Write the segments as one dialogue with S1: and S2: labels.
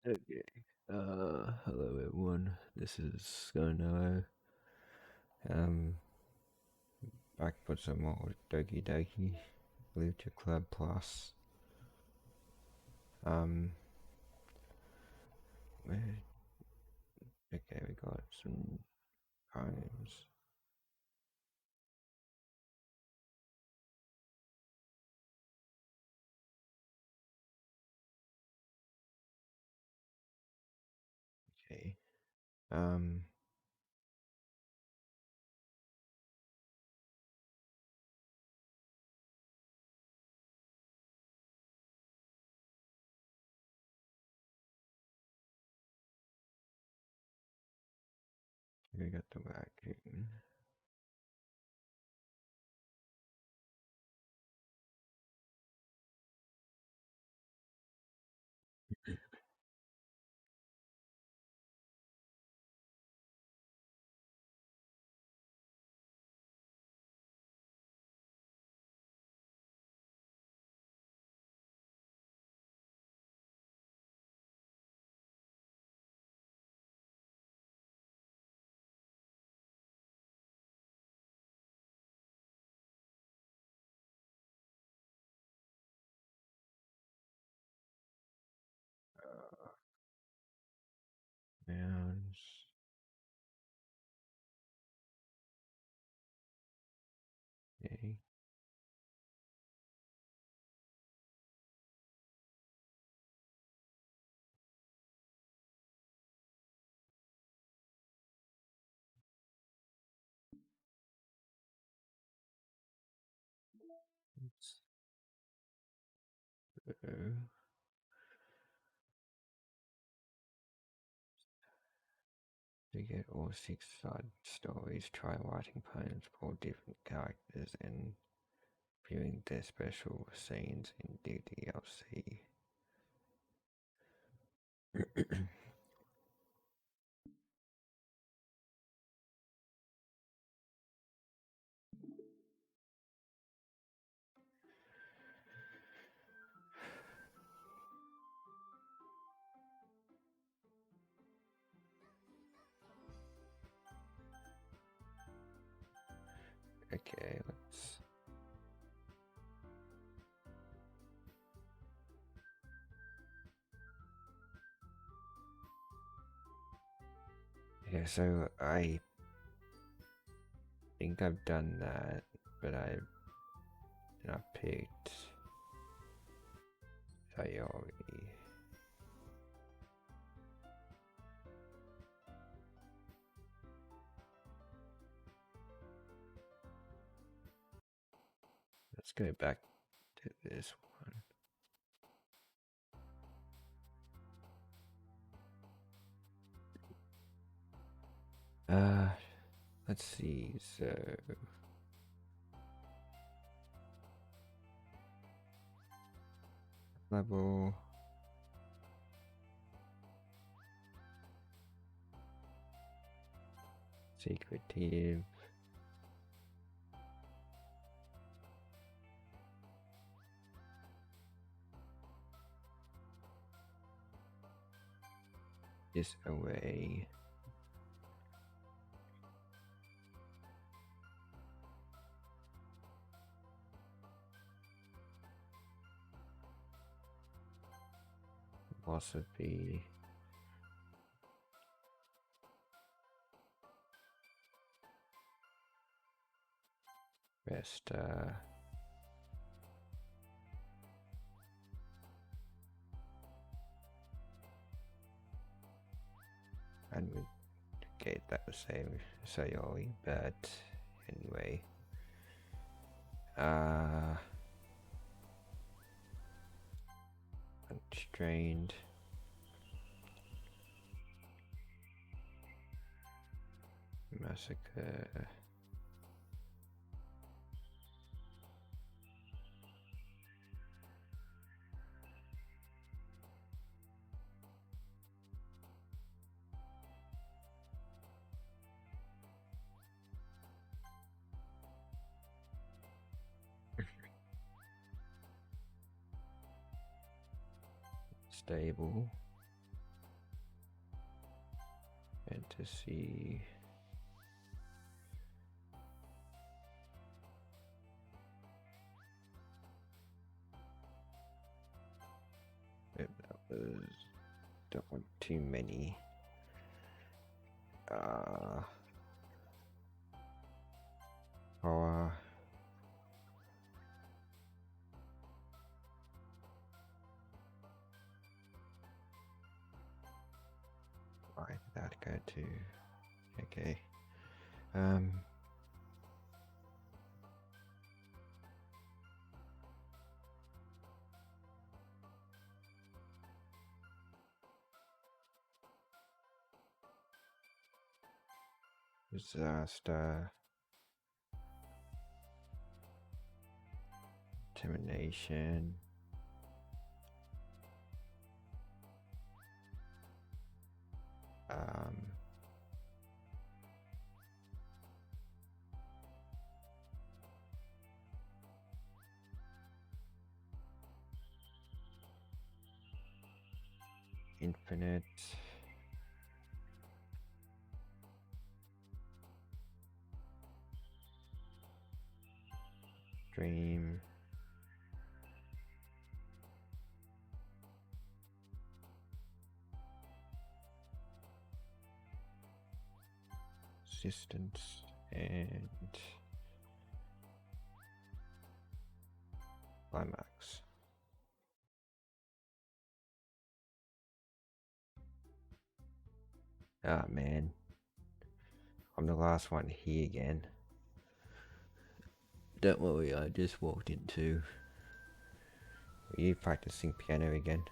S1: Okay. Hello everyone. This is Skarno. Um, back for some more doki-doki. Lucha Club Plus. Um, where? Okay, we got some poems. Okay. Um, we got the vacuum. Mounds. Okay. So, to get all six side stories, try writing poems for different characters and viewing their special scenes in DDLC. Okay, let's. Yeah, so I think I've done that, but I've not picked Sayori. Let's go back to this one. Let's see. So level. Secretive. This away. Philosophy. Best. And we get that the same Sayori, but anyway. Unstrained. Massacre. Stable. to see. That was, don't want too many. Power. Right, that go to. Okay. Disaster. Termination. Infinite. Dream. Assistance and climax. Ah man, I'm the last one here again. Don't worry, I just walked into. Are you practicing piano again?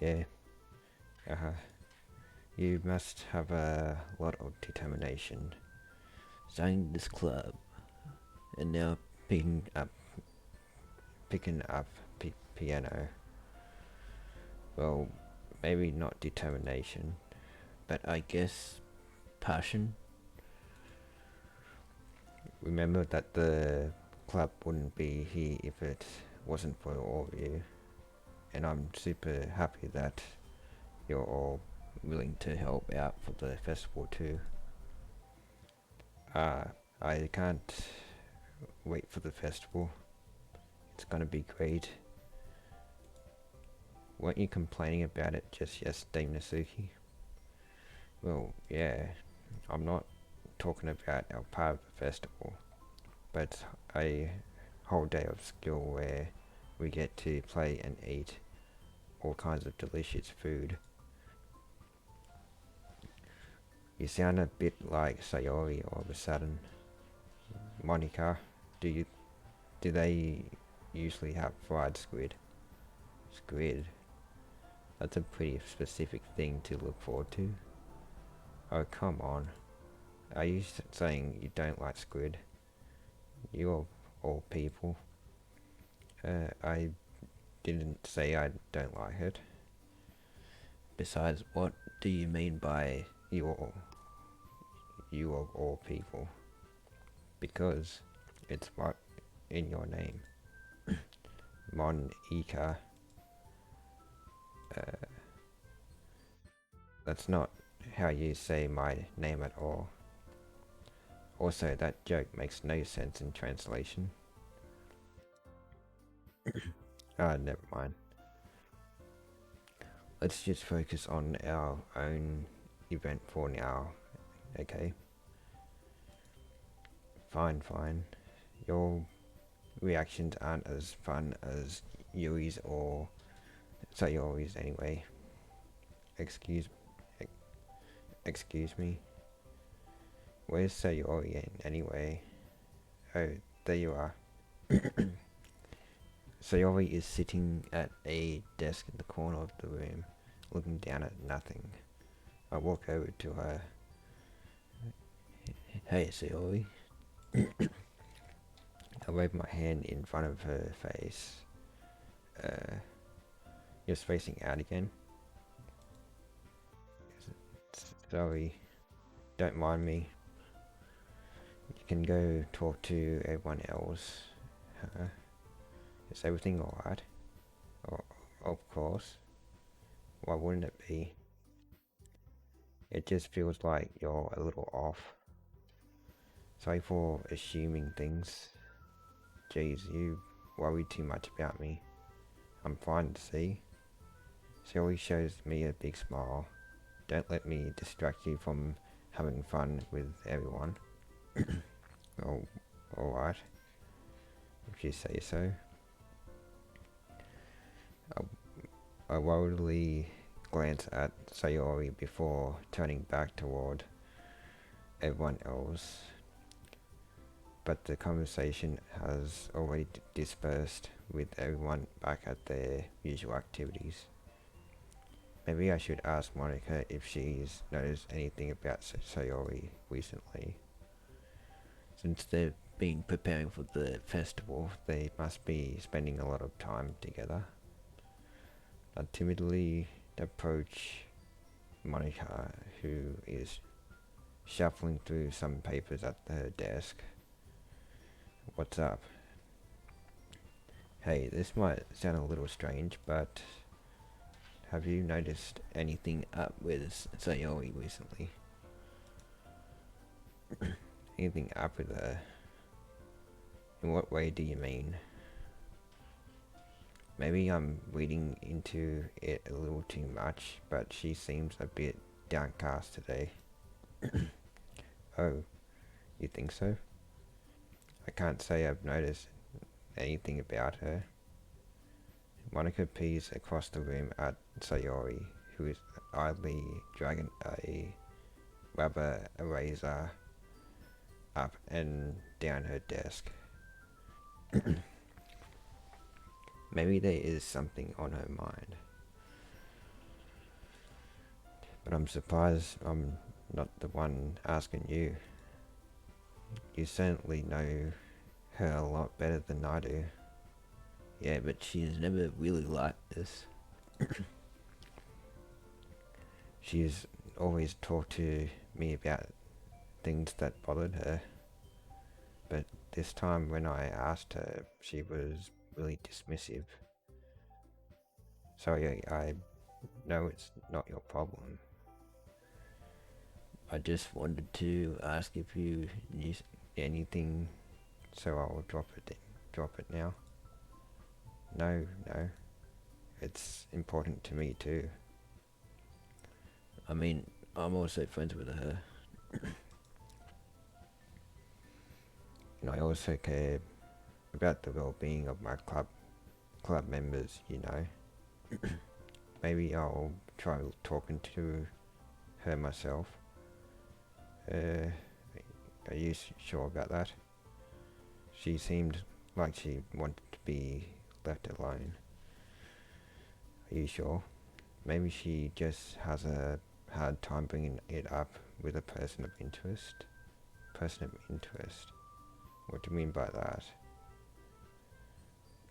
S1: Yeah. You must have a lot of determination. Starting this club, and now picking up piano. Well, maybe not determination, but I guess passion. Remember that the club wouldn't be here if it wasn't for all of you, and I'm super happy that you're all willing to help out for the festival too. I can't wait for the festival. It's gonna be great. Weren't you complaining about it just yesterday, Nasuki? Well, yeah, I'm not talking about our part of the festival, but a whole day of skill where we get to play and eat all kinds of delicious food. You sound a bit like Sayori all of a sudden. Monika, do they usually have fried squid? Squid? That's a pretty specific thing to look forward to. Oh, come on. Are you saying you don't like squid? You of all people. I didn't say I don't like it. Besides, what do you mean by you of all people? Because it's what in your name. Monika. That's not how you say my name at all. Also, that joke makes no sense in translation. Never mind. Let's just focus on our own event for now, okay? Fine. Your reactions aren't as fun as Yui's or Sayori's anyway. Excuse me. Where's Sayori anyway? Oh, there you are. Sayori is sitting at a desk in the corner of the room, looking down at nothing. I walk over to her. Hey, Sayori. I wave my hand in front of her face. You're spacing out again? Sorry. Don't mind me. You can go talk to everyone else. Is everything alright? Oh, of course. Why wouldn't it be? It just feels like you're a little off. Sorry for assuming things. Jeez, you worry too much about me. I'm fine to see. She always shows me a big smile. Don't let me distract you from having fun with everyone. Oh, alright, if you say so. I worriedly glance at Sayori before turning back toward everyone else, but the conversation has already dispersed with everyone back at their usual activities. Maybe I should ask Monika if she's noticed anything about Sayori recently. Since they've been preparing for the festival, they must be spending a lot of time together. I timidly approach Monika, who is shuffling through some papers at her desk. What's up? Hey, this might sound a little strange, but have you noticed anything up with Sayori recently? Anything up with her? In what way do you mean? Maybe I'm reading into it a little too much, but she seems a bit downcast today. Oh, you think so? I can't say I've noticed anything about her. Monika peers across the room at Sayori, who is idly dragging a rubber eraser up and down her desk. Maybe there is something on her mind. But I'm surprised I'm not the one asking you. You certainly know her a lot better than I do. Yeah, but she's never really like this. She's always talked to me about things that bothered her. But this time when I asked her, she was really dismissive. Sorry, I know it's not your problem. I just wanted to ask if you knew anything, so I'll drop it now. No, it's important to me too. I mean, I'm also friends with her. And I also care about the well-being of my club members, you know. Maybe I'll try talking to her myself. Are you sure about that? She seemed like she wanted to be left alone. Are you sure? Maybe she just has a hard time bringing it up with a person of interest. Person of interest? What do you mean by that?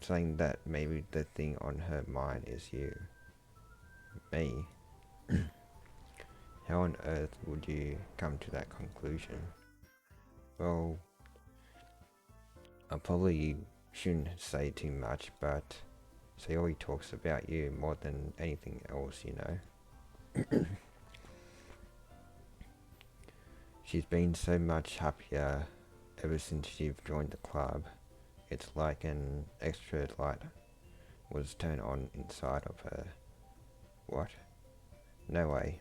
S1: Saying that maybe the thing on her mind is you. Me? How on earth would you come to that conclusion? Well, I probably shouldn't say too much, but Sayori talks about you more than anything else, you know. She's been so much happier ever since you've joined the club. It's like an extra light was turned on inside of her. What? No way.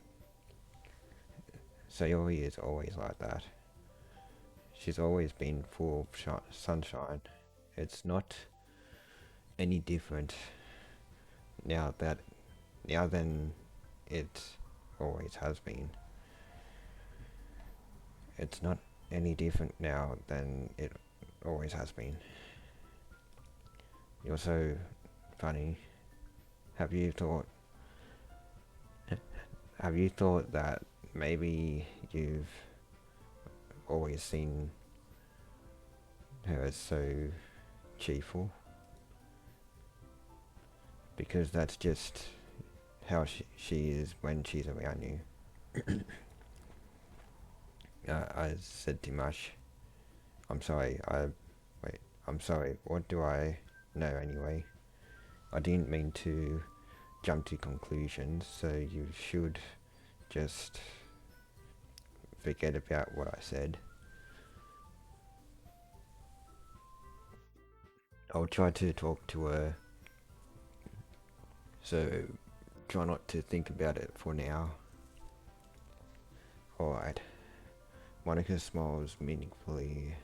S1: Sayori is always like that. She's always been full of sunshine. It's not any different now than it always has been. It's not any different now than it always has been. You're so funny. Have you thought that maybe you've always seen her as so cheerful? Because that's just how she is when she's around you. I said too much. I'm sorry. I'm sorry. What do I know anyway? I didn't mean to jump to conclusions, so you should just forget about what I said. I'll try to talk to her, so try not to think about it for now. Alright. Monika smiles meaningfully.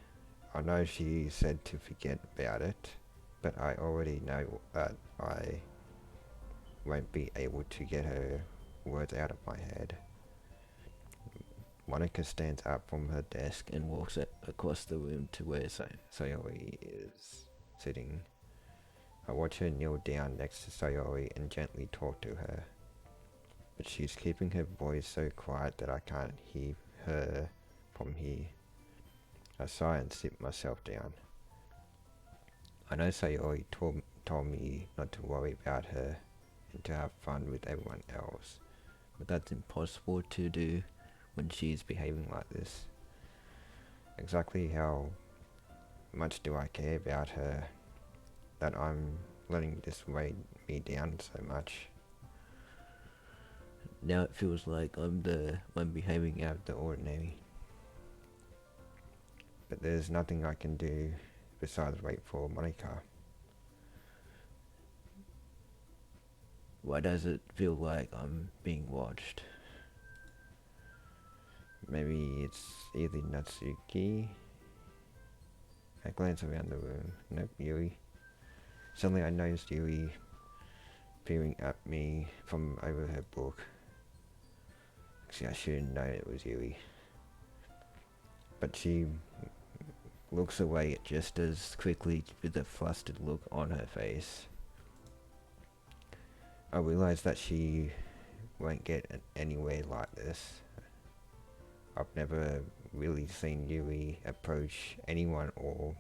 S1: I know she said to forget about it, but I already know that I won't be able to get her words out of my head. Monika stands up from her desk and walks across the room to where Sayori is sitting. I watch her kneel down next to Sayori and gently talk to her, but she's keeping her voice so quiet that I can't hear her from here. I sigh and sit myself down. I know Sayori told me not to worry about her and to have fun with everyone else, but that's impossible to do when she's behaving like this. Exactly how much do I care about her that I'm letting this weigh me down so much? Now it feels like I'm behaving out of the ordinary. But there's nothing I can do besides wait for Monika. Why does it feel like I'm being watched? Maybe it's either Natsuki. I glance around the room. Nope, Yui. Suddenly I noticed Yui peering at me from over her book. Actually, I should have known it was Yui. But she looks away just as quickly with a flustered look on her face. I realize that she won't get anywhere like this. I've never really seen Yui approach anyone or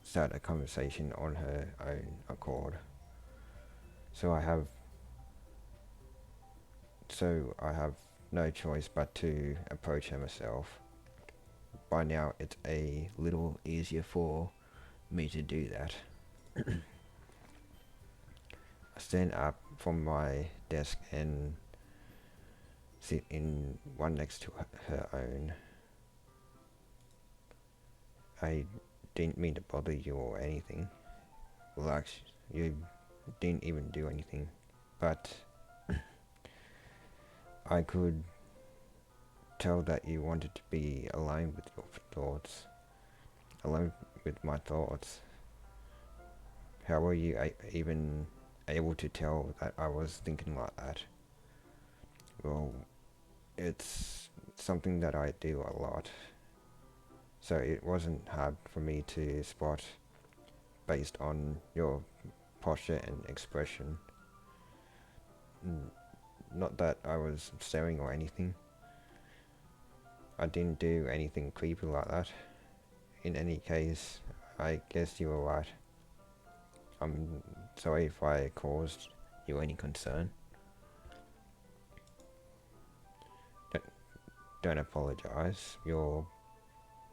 S1: start a conversation on her own accord. So I have no choice but to approach her myself. By now it's a little easier for me to do that. I stand up from my desk and sit in one next to her own. I didn't mean to bother you or anything. Relax, you didn't even do anything. But I could tell that you wanted to be alone with your thoughts. Alone with my thoughts. How were you even able to tell that I was thinking like that? Well, it's something that I do a lot. So it wasn't hard for me to spot based on your posture and expression. Not that I was staring or anything. I didn't do anything creepy like that. In any case, I guess you were right. I'm sorry if I caused you any concern. Don't apologize. Your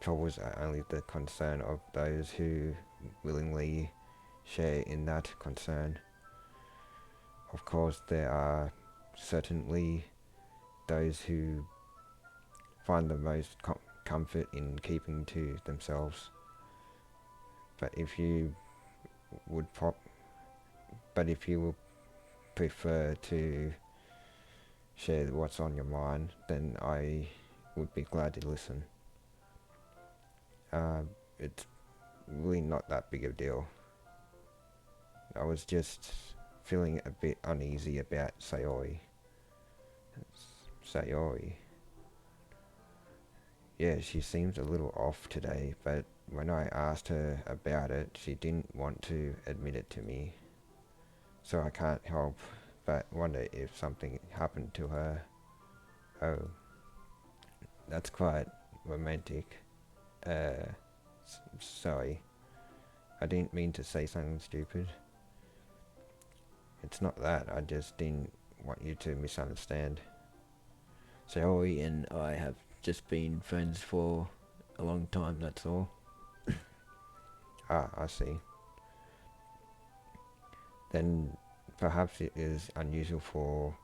S1: troubles are only the concern of those who willingly share in that concern. Of course, there are certainly those who find the most comfort in keeping to themselves. But if you would prefer to share what's on your mind, then I would be glad to listen. It's really not that big of a deal. I was just feeling a bit uneasy about Sayori. Sayori. Yeah, she seems a little off today, but when I asked her about it, she didn't want to admit it to me. So I can't help but wonder if something happened to her. Oh, that's quite romantic. Sorry. I didn't mean to say something stupid. It's not that, I just didn't want you to misunderstand. Sayori and I have just been friends for a long time, that's all. Ah, I see. Then perhaps it is unusual for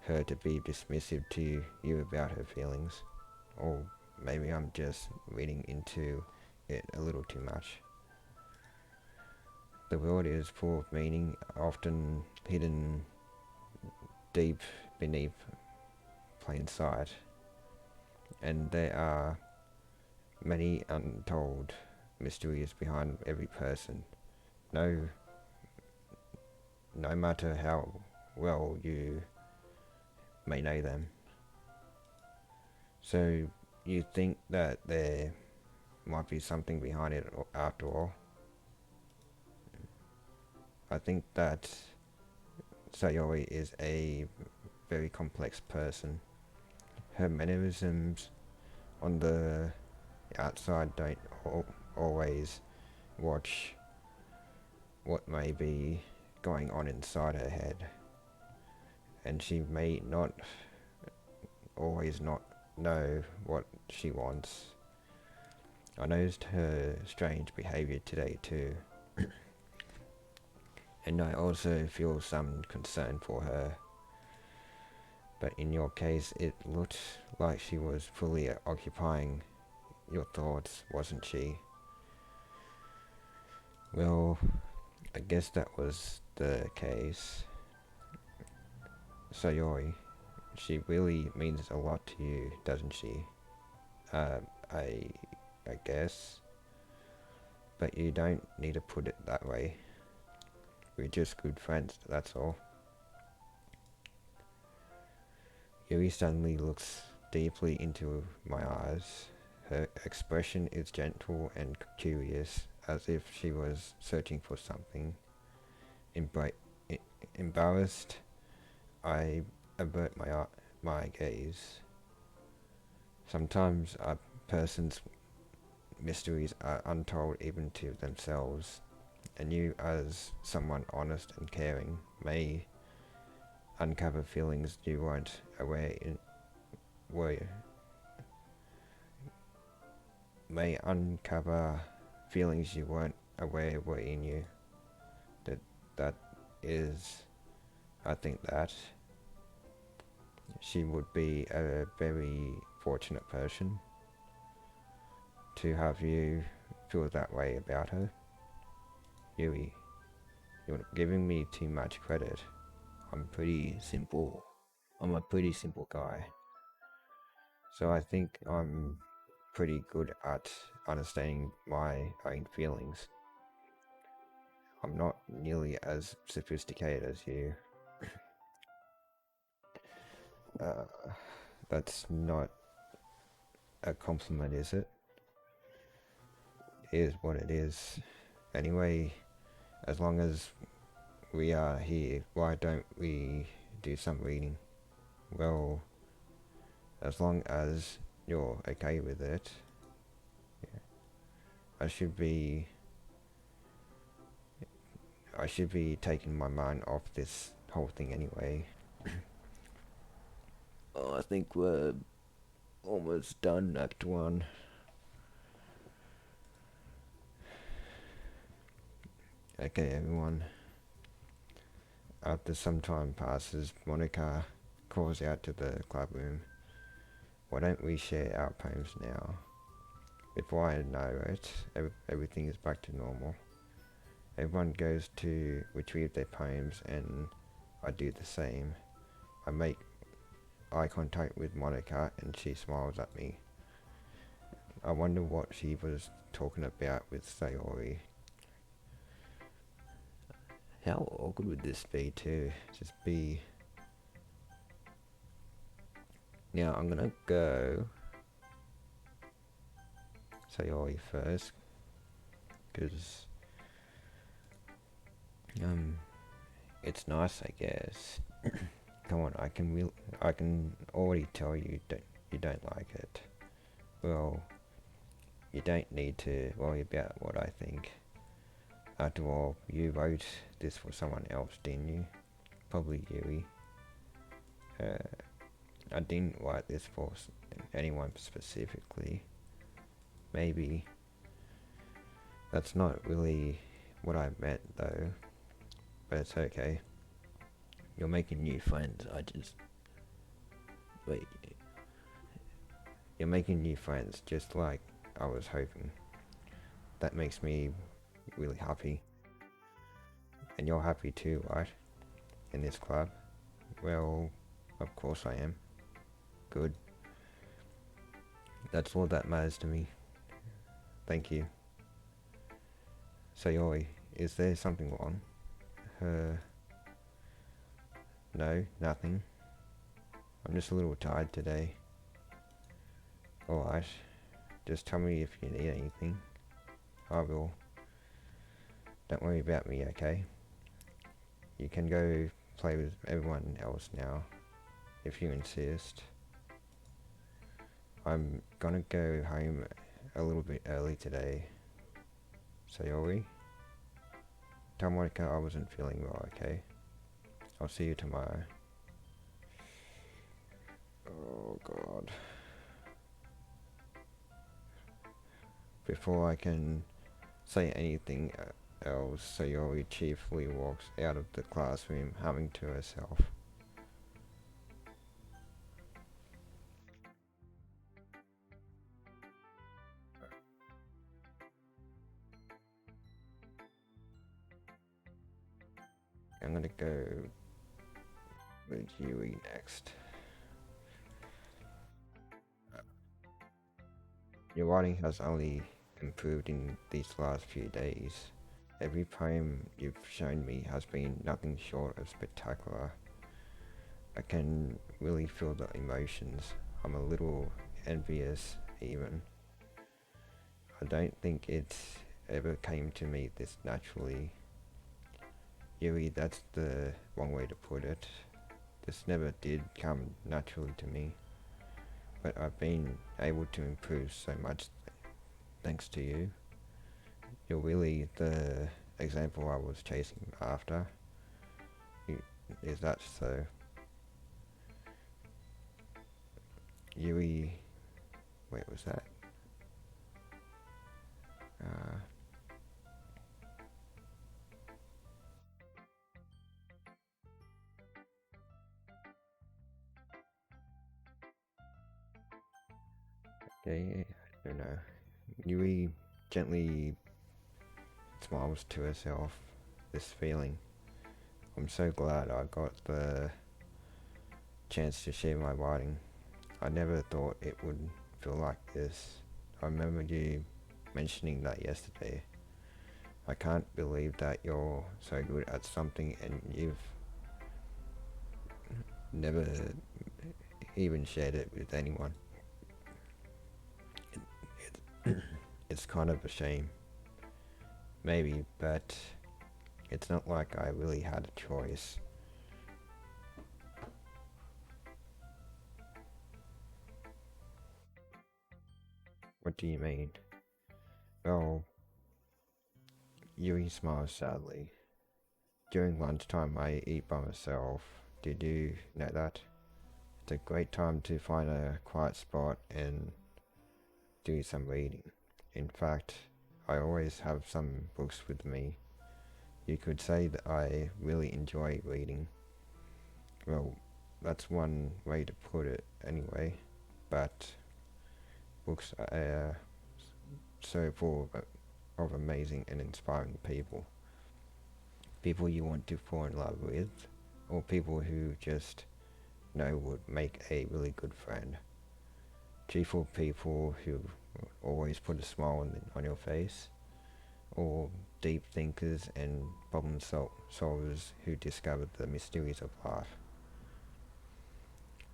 S1: her to be dismissive to you about her feelings. or maybe I'm just reading into it a little too much. The world is full of meaning, often hidden deep beneath plain sight, and there are many untold mysteries behind every person. No, no matter how well you may know them. So you think that there might be something behind it after all? I think that Sayori is a very complex person. Her mannerisms on the outside don't always watch what may be going on inside her head, and she may not always not know what she wants. I noticed her strange behaviour today too, and I also feel some concern for her. But in your case, it looked like she was fully occupying your thoughts, wasn't she? Well, I guess that was the case. Sayori, she really means a lot to you, doesn't she? I guess. But you don't need to put it that way. We're just good friends, that's all. Yuri suddenly looks deeply into my eyes. Her expression is gentle and curious, as if she was searching for something. Embarrassed, I avert my gaze. Sometimes a person's mysteries are untold even to themselves, and you, as someone honest and caring, may uncover feelings you weren't aware were in you. That is, I think that she would be a very fortunate person to have you feel that way about her. Yui, you're giving me too much credit. I'm pretty simple. I'm a pretty simple guy. So I think I'm pretty good at understanding my own feelings. I'm not nearly as sophisticated as you. That's not a compliment, is it? It is what it is. Anyway, as long as we are here, why don't we do some reading? Well, as long as you're okay with it. Yeah. I should be taking my mind off this whole thing anyway. Oh, I think we're almost done, Act 1. Okay, everyone. After some time passes, Monika calls out to the club room. Why don't we share our poems now? Before I know it, everything is back to normal. Everyone goes to retrieve their poems, and I do the same. I make eye contact with Monika, and she smiles at me. I wonder what she was talking about with Sayori. How awkward would this be too? Just be... Now I'm gonna go Sayori first, because it's nice, I guess. Come on, I can already tell you don't like it. Well, you don't need to worry about what I think. After all, you wrote this for someone else, didn't you? Probably Yui. I didn't write this for anyone specifically. Maybe. That's not really what I meant though. But it's okay. You're making new friends, You're making new friends just like I was hoping. That makes me really happy. And you're happy too, right? In this club? Well, of course I am. Good. That's all that matters to me. Thank you. So Yoi, is there something wrong? Uh, no, nothing. I'm just a little tired today. Alright, just tell me if you need anything. I will. Don't worry about me, okay? You can go play with everyone else now, if you insist. I'm gonna go home a little bit early today. Sayori? Tell Monika I wasn't feeling well, okay? I'll see you tomorrow. Oh god. Before I can say anything else, Sayori chiefly walks out of the classroom, humming to herself. I'm gonna go with Yui next. Your writing has only improved in these last few days. Every poem you've shown me has been nothing short of spectacular. I can really feel the emotions. I'm a little envious even. I don't think it ever came to me this naturally. Yui, that's the wrong way to put it. This never did come naturally to me. But I've been able to improve so much thanks to you. You're really the example I was chasing after. Is that so? Yui... Wait, was that? Okay, I don't know. Yui gently smiles to herself. This feeling. I'm so glad I got the chance to share my writing. I never thought it would feel like this. I remember you mentioning that yesterday. I can't believe that you're so good at something and you've never even shared it with anyone. It's kind of a shame. Maybe, but it's not like I really had a choice. What do you mean? Well, Yui smiles sadly. During lunchtime I eat by myself. Did you know that? It's a great time to find a quiet spot and do some reading. In fact, I always have some books with me. You could say that I really enjoy reading. Well, that's one way to put it anyway, but books are so full of amazing and inspiring people. People you want to fall in love with, or people who just know would make a really good friend. Cheerful people who always put a smile on your face, or deep thinkers and problem solvers who discover the mysteries of life.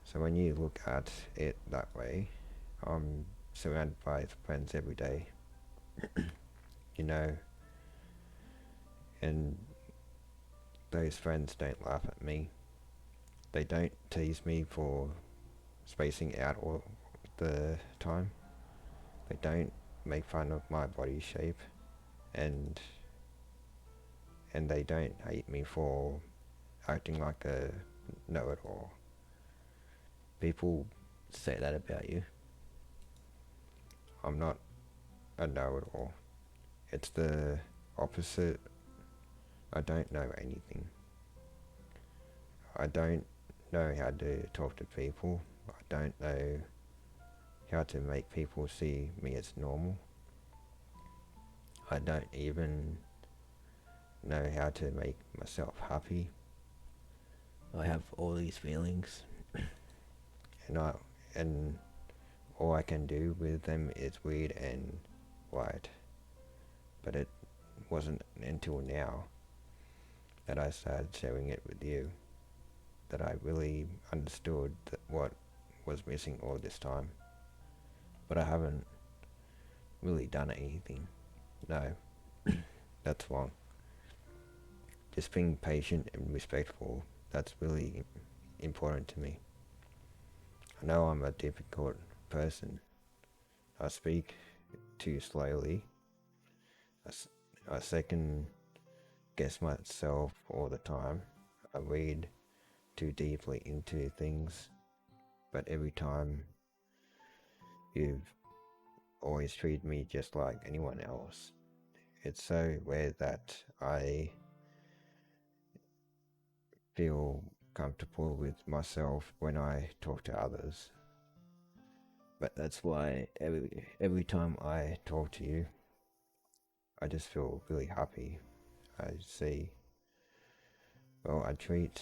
S1: So when you look at it that way, I'm surrounded by friends every day, you know, and those friends don't laugh at me. They don't tease me for spacing out all the time. They don't make fun of my body shape, and they don't hate me for acting like a know-it-all. People say that about you. I'm not a know-it-all. It's the opposite. I don't know anything. I don't know how to talk to people. I don't know how to make people see me as normal. I don't even know how to make myself happy. I have all these feelings, and all I can do with them is weird and white. But it wasn't until now that I started sharing it with you that I really understood what was missing all this time. But I haven't really done anything. No, that's wrong. Just being patient and respectful, that's really important to me. I know I'm a difficult person. I speak too slowly. I second guess myself all the time. I read too deeply into things, but every time you've always treated me just like anyone else. It's so weird that I feel comfortable with myself when I talk to others. But that's why every time I talk to you, I just feel really happy. I see, well, I treat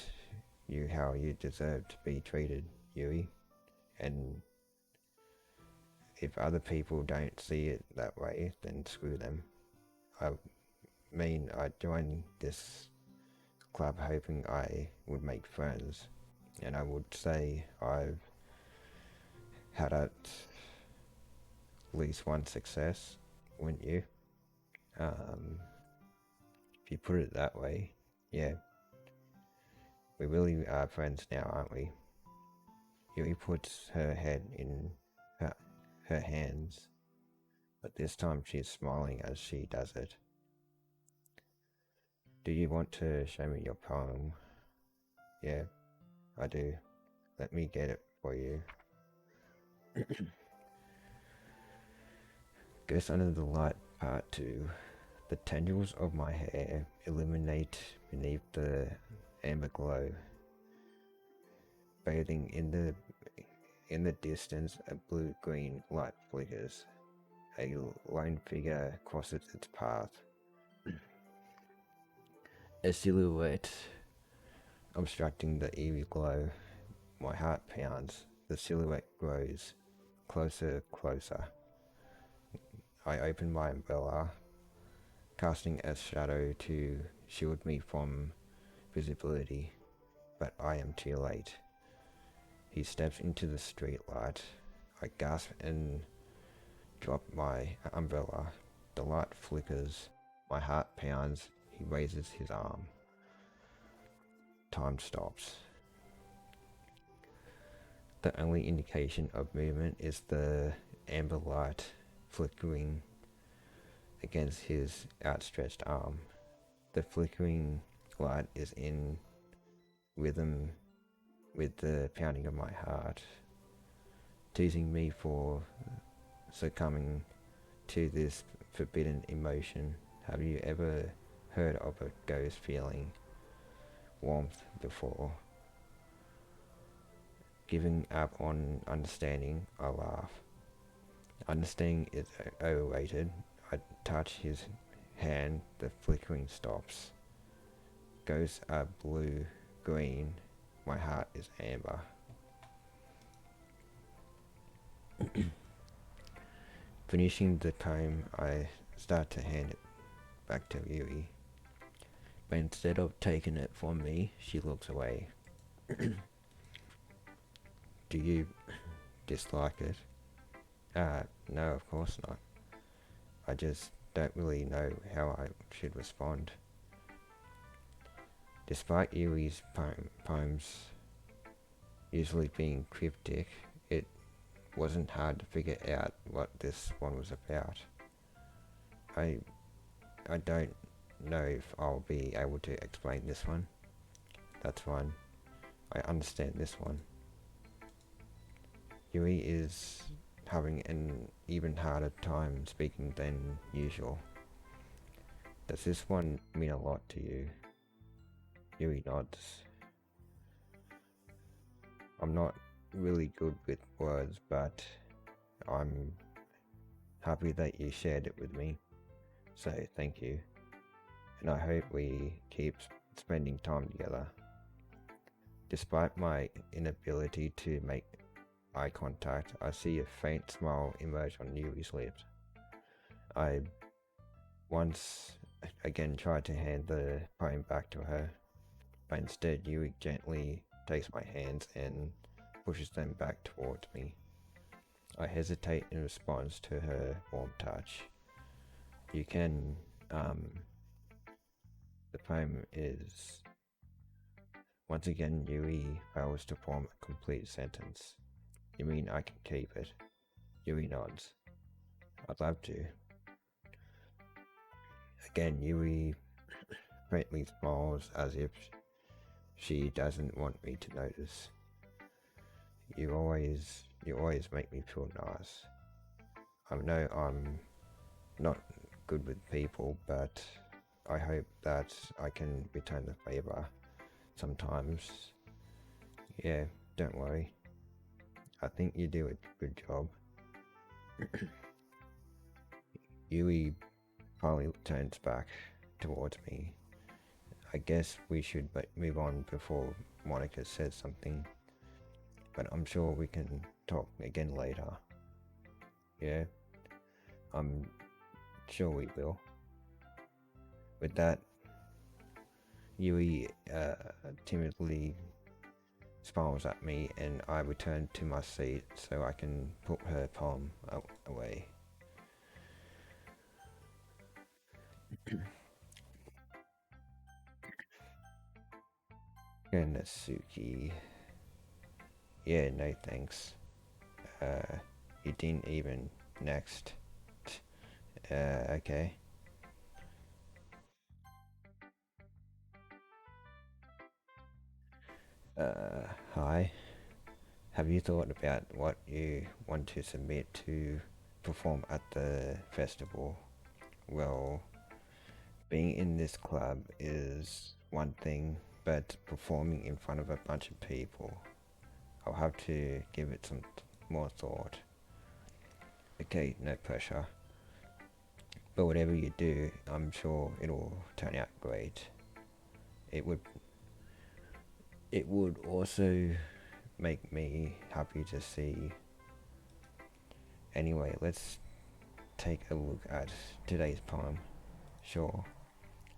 S1: you how you deserve to be treated, Yui. And if other people don't see it that way, then screw them. I I joined this club hoping I would make friends, and I would say I've had at least one success, wouldn't you? If you put it that way, yeah. We really are friends now, aren't we? Yui puts her head in her hands, but this time she's smiling as she does it. Do you want to show me your poem? Yeah, I do. Let me get it for you. Goes Under the Light Part 2. The tendrils of my hair illuminate beneath the amber glow. Bathing in the distance, a blue-green light flickers. A lone figure crosses its path. A silhouette obstructing the eerie glow. My heart pounds. The silhouette grows closer. I open my umbrella, casting a shadow to shield me from visibility, but I am too late. He steps into the streetlight. I gasp and drop my umbrella. The light flickers. My heart pounds. He raises his arm. Time stops. The only indication of movement is the amber light flickering against his outstretched arm. The flickering light is in rhythm with the pounding of my heart, teasing me for succumbing to this forbidden emotion. Have you ever heard of a ghost feeling warmth before? Giving up on understanding, I laugh. Understanding is overrated. I touch his hand, the flickering stops. Ghosts are blue-green, my heart is amber. Finishing the poem, I start to hand it back to Yui. But instead of taking it from me, she looks away. Do you dislike it? No, of course not. I just don't really know how I should respond. Despite Yui's poems usually being cryptic, it wasn't hard to figure out what this one was about. I don't know if I'll be able to explain this one. That's fine. I understand this one. Yui is having an even harder time speaking than usual. Does this one mean a lot to you? Yui nods. I'm not really good with words, but I'm happy that you shared it with me, so thank you. And I hope we keep spending time together. Despite my inability to make eye contact, I see a faint smile emerge on Yui's lips. I once again tried to hand the poem back to her, but instead Yui gently takes my hands and pushes them back towards me. I hesitate in response to her warm touch. You can, the poem is, once again Yui fails to form a complete sentence. You mean I can keep it? Yui nods. I'd love to. Again, Yui faintly smiles as if she doesn't want me to notice. You always make me feel nice. I know I'm not good with people, but I hope that I can return the favor sometimes. Yeah, don't worry. I think you do a good job. Yui finally turns back towards me. I guess we should move on before Monika says something, but I'm sure we can talk again later. Yeah, I'm sure we will. With that, Yui timidly smiles at me and I return to my seat so I can put her palm away. Natsuki. Yeah, no thanks. You didn't even next. Okay. Hi. Have you thought about what you want to submit to perform at the festival? Well, being in this club is one thing, but performing in front of a bunch of people, I'll have to give it some more thought. Okay, no pressure. But whatever you do, I'm sure it'll turn out great. It would also make me happy to see. Anyway, let's take a look at today's poem. Sure.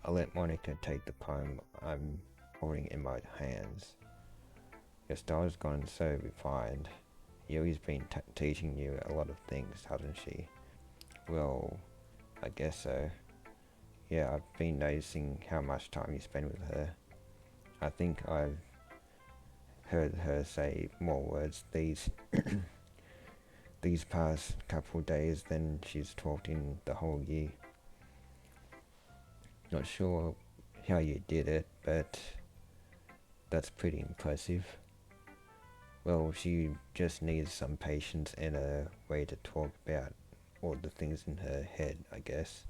S1: I'll let Monika take the poem I'm holding in my hands. Your style's gone so refined. Yui's been teaching you a lot of things, hasn't she? Well, I guess so. Yeah, I've been noticing how much time you spend with her. I think I've heard her say more words these past couple days than she's talked in the whole year. Not sure how you did it, but that's pretty impressive. Well, she just needs some patience and a way to talk about all the things in her head, I guess.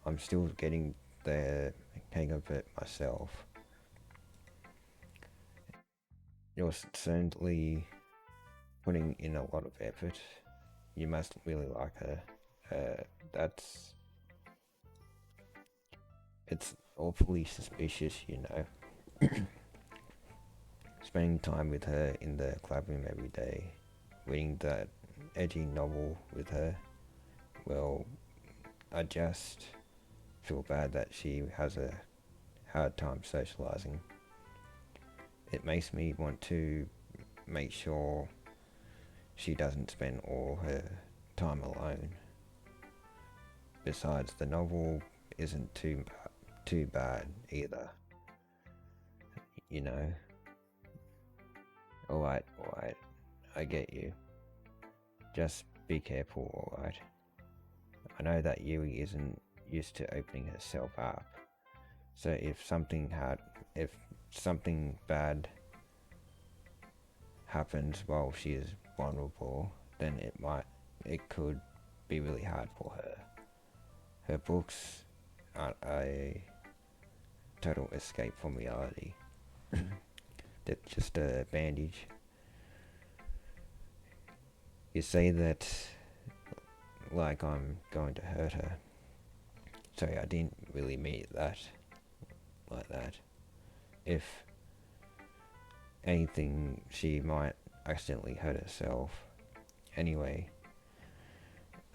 S1: I'm still getting the hang of it myself. You're certainly putting in a lot of effort. You must really like her. It's awfully suspicious, you know. Spending time with her in the club room every day, reading that edgy novel with her. Well, I just feel bad that she has a hard time socializing. It makes me want to make sure she doesn't spend all her time alone. Besides, the novel isn't too bad either. You know? Alright, I get you. Just be careful, alright? I know that Yui isn't used to opening herself up. So if something bad happens while she is vulnerable, then it could be really hard for her. Her books aren't a total escape from reality. They're just a bandage. You say that like I'm going to hurt her. Sorry, I didn't really mean that like that. If anything, she might accidentally hurt herself. Anyway,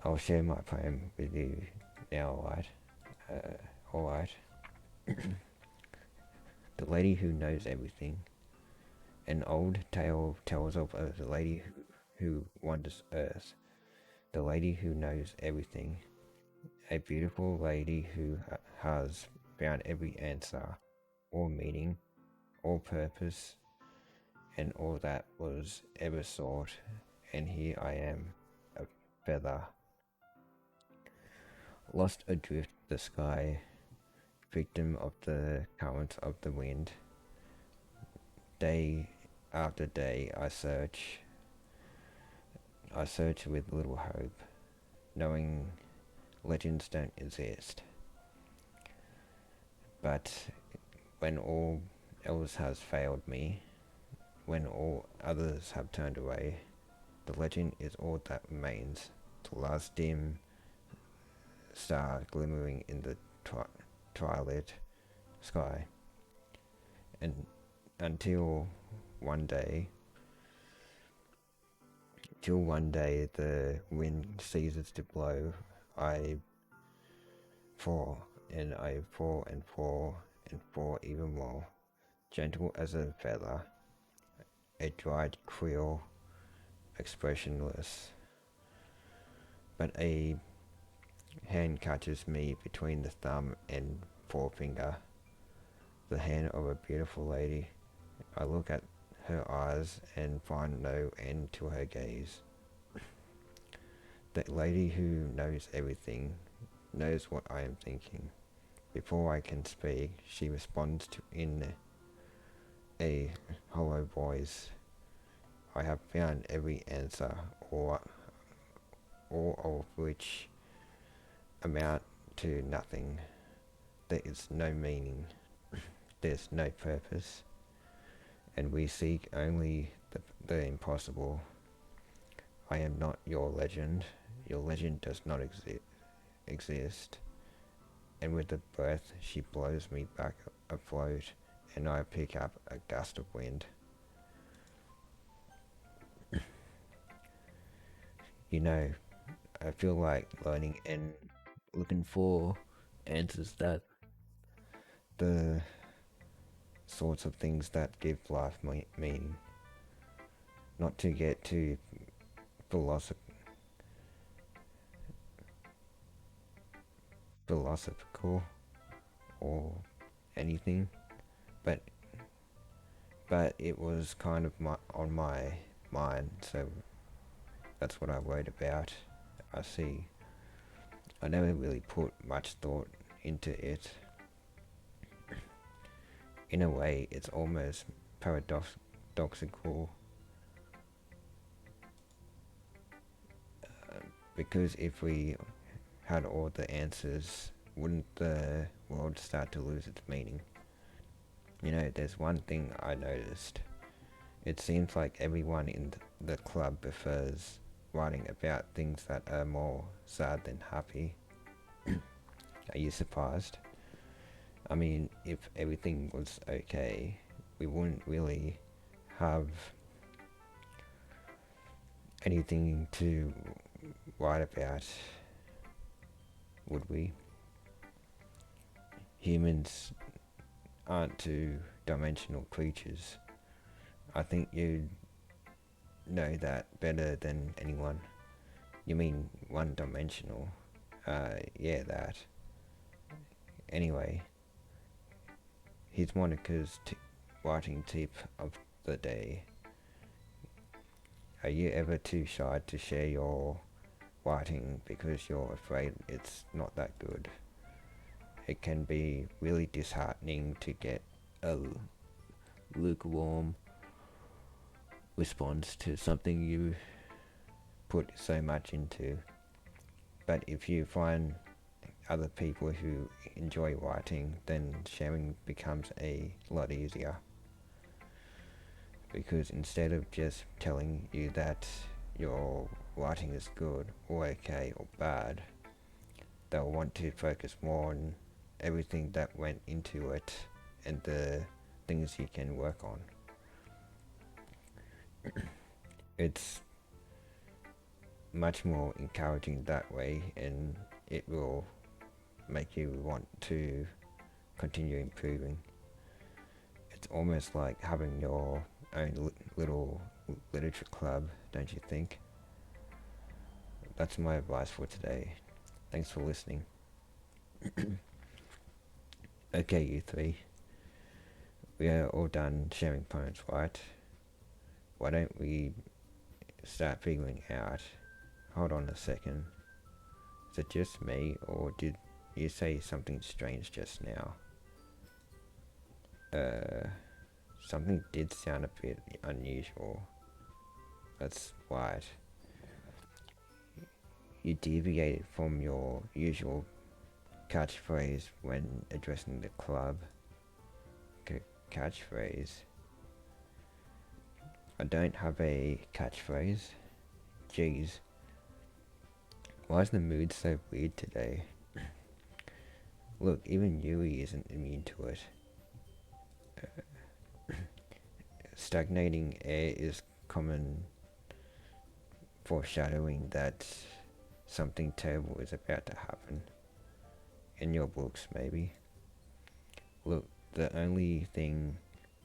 S1: I'll share my poem with you now, alright? Alright. The lady who knows everything. An old tale tells of a lady who wanders earth. The lady who knows everything. A beautiful lady who has found every answer, or meaning, or purpose, and all that was ever sought, and here I am, a feather, lost adrift the sky, victim of the currents of the wind. Day after day I search with little hope, knowing legends don't exist. But when all else has failed me, when all others have turned away, the legend is all that remains, the last dim star glimmering in the twilight sky. And until one day the wind ceases to blow, I fall, and I fall and fall and fall even more, gentle as a feather, a dried quill, expressionless. But a hand catches me between the thumb and forefinger, the hand of a beautiful lady. I look at her eyes and find no end to her gaze. That lady who knows everything, knows what I am thinking. Before I can speak, she responds in a hollow voice. I have found every answer, all of which amount to nothing. There is no meaning, there's no purpose, and we seek only the impossible. I am not your legend does not exist. And with a breath she blows me back afloat, and I pick up a gust of wind. You know, I feel like learning and looking for answers, that the sorts of things that give life meaning. Not to get too philosophical or anything, but it was kind of on my mind, so that's what I wrote about. I never really put much thought into it. In a way, it's almost paradoxical, because if we had all the answers, wouldn't the world start to lose its meaning? You know, there's one thing I noticed. It seems like everyone in the club prefers writing about things that are more sad than happy. Are you surprised? I mean, if everything was okay, we wouldn't really have anything to write about, would we? Humans aren't two-dimensional creatures. I think you know that better than anyone. You mean one-dimensional? Yeah, that. Anyway, here's Monica's writing tip of the day. Are you ever too shy to share your writing because you're afraid it's not that good? It can be really disheartening to get a lukewarm response to something you put so much into. But if you find other people who enjoy writing, then sharing becomes a lot easier. Because instead of just telling you that your writing is good or okay or bad. They'll want to focus more on everything that went into it and the things you can work on. It's much more encouraging that way, and it will make you want to continue improving. It's almost like having your own little literature club, don't you think? That's my advice for today. Thanks for listening. Okay, you three. We are all done sharing poems, right? Why don't we start figuring out... Hold on a second. Is it just me, or did you say something strange just now? Something did sound a bit unusual. That's right. You deviated from your usual catchphrase when addressing the club. Catchphrase? I don't have a catchphrase. Jeez. Why is the mood so weird today? Look, even Yui isn't immune to it. Stagnating air is common foreshadowing that something terrible is about to happen. In your books, maybe. Look, the only thing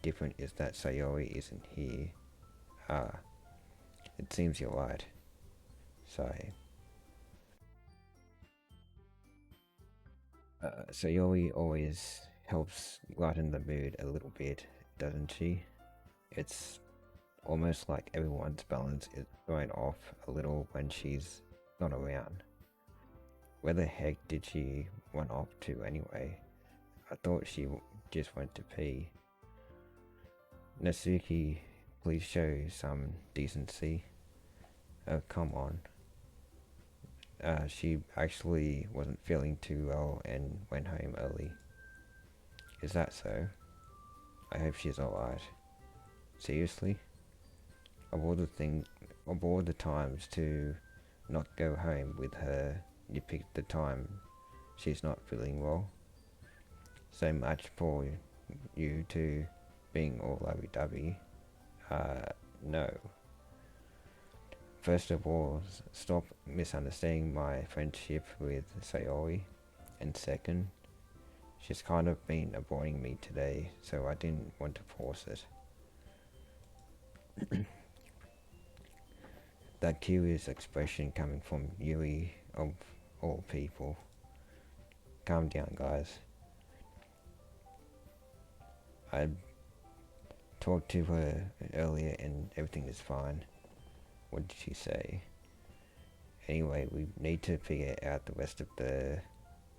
S1: different is that Sayori isn't here. Ah, it seems you're right. Sorry. Sayori always helps lighten the mood a little bit, doesn't she? It's almost like everyone's balance is thrown off a little when she's not around. Where the heck did she run off to anyway? I thought she just went to pee. Natsuki, please show some decency. Oh, come on. She actually wasn't feeling too well and went home early. Is that so? I hope she's alright. Seriously? Of all the times to not go home with her, you picked the time she's not feeling well. So much for you two being all lovey-dovey. No. First of all, stop misunderstanding my friendship with Sayori. And second, she's kind of been avoiding me today, so I didn't want to force it. That curious expression coming from Yui, of all people. Calm down, guys. I talked to her earlier and everything is fine. What did she say? Anyway, we need to figure out the rest of the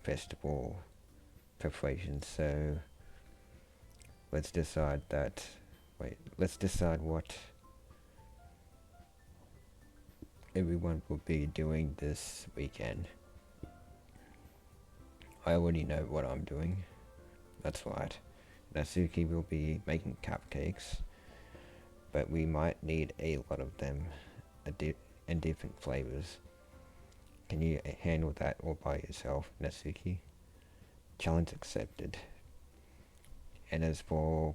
S1: festival preparations, so let's decide what everyone will be doing this weekend. I already know what I'm doing. That's right. Natsuki will be making cupcakes, but we might need a lot of them and different flavors. Can you handle that all by yourself, Natsuki? Challenge accepted. And as for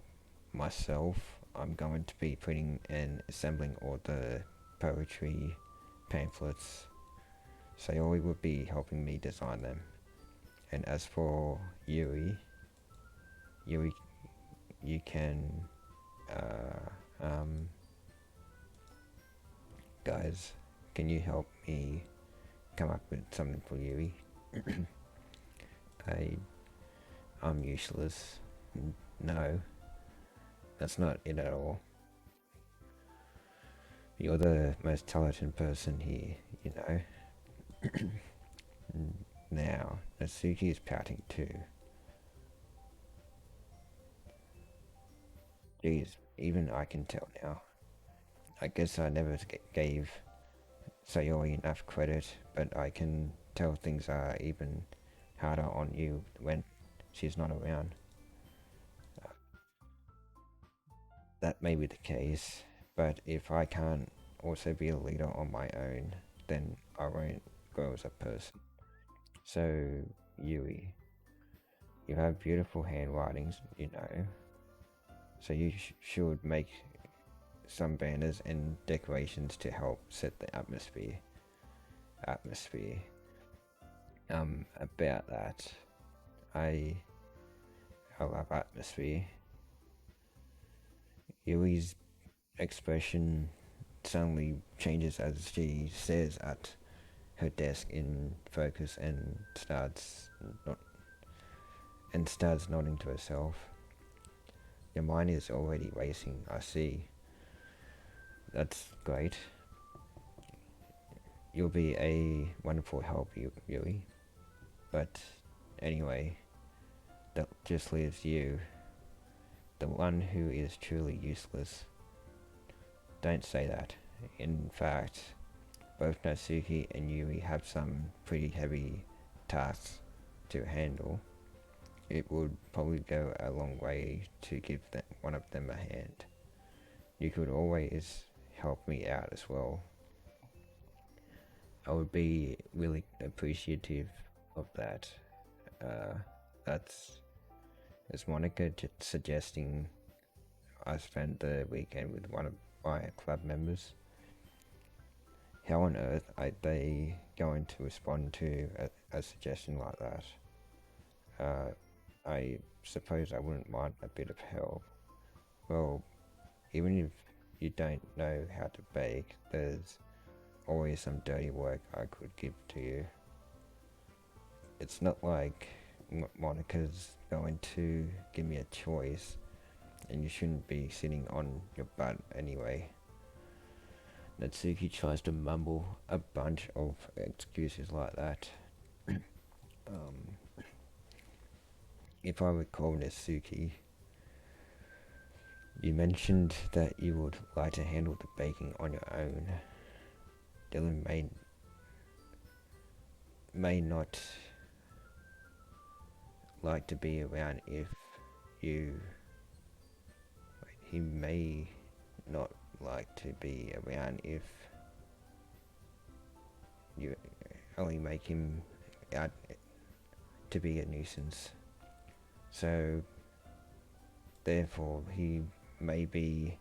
S1: myself, I'm going to be printing and assembling all the poetry pamphlets. Sayori will be helping me design them. And as for Yui, you can, guys, can you help me come up with something for Yui? I'm useless. No, that's not it at all. You're the most talented person here, you know. Now, Natsuki is pouting too. Jeez, even I can tell now. I guess I never gave Sayori enough credit, but I can tell things are even harder on you when she's not around. That may be the case, but if I can't also be a leader on my own, then I won't grow as a person. So, Yui, you have beautiful handwritings, you know, so you should make some banners and decorations to help set the atmosphere. About that, I love atmosphere. Yui's expression suddenly changes as she stares at her desk in focus and starts nodding to herself. Your mind is already racing, I see. That's great. You'll be a wonderful help, Yui. But anyway, that just leaves you, the one who is truly useless. Don't say that. In fact, both Natsuki and Yui have some pretty heavy tasks to handle. It would probably go a long way to give one of them a hand. You could always help me out as well. I would be really appreciative of that. That's Monika just suggesting I spend the weekend with one of my club members. How on earth are they going to respond to a suggestion like that? I suppose I wouldn't mind a bit of help. Well, even if you don't know how to bake, there's always some dirty work I could give to you. It's not like Monica's going to give me a choice, and you shouldn't be sitting on your butt anyway. Natsuki tries to mumble a bunch of excuses like that. If I recall, Natsuki, you mentioned that you would like to handle the baking on your own. Dylan may not like to be around if you... He may not like to be around if you only make him out to be a nuisance. So, therefore, he may be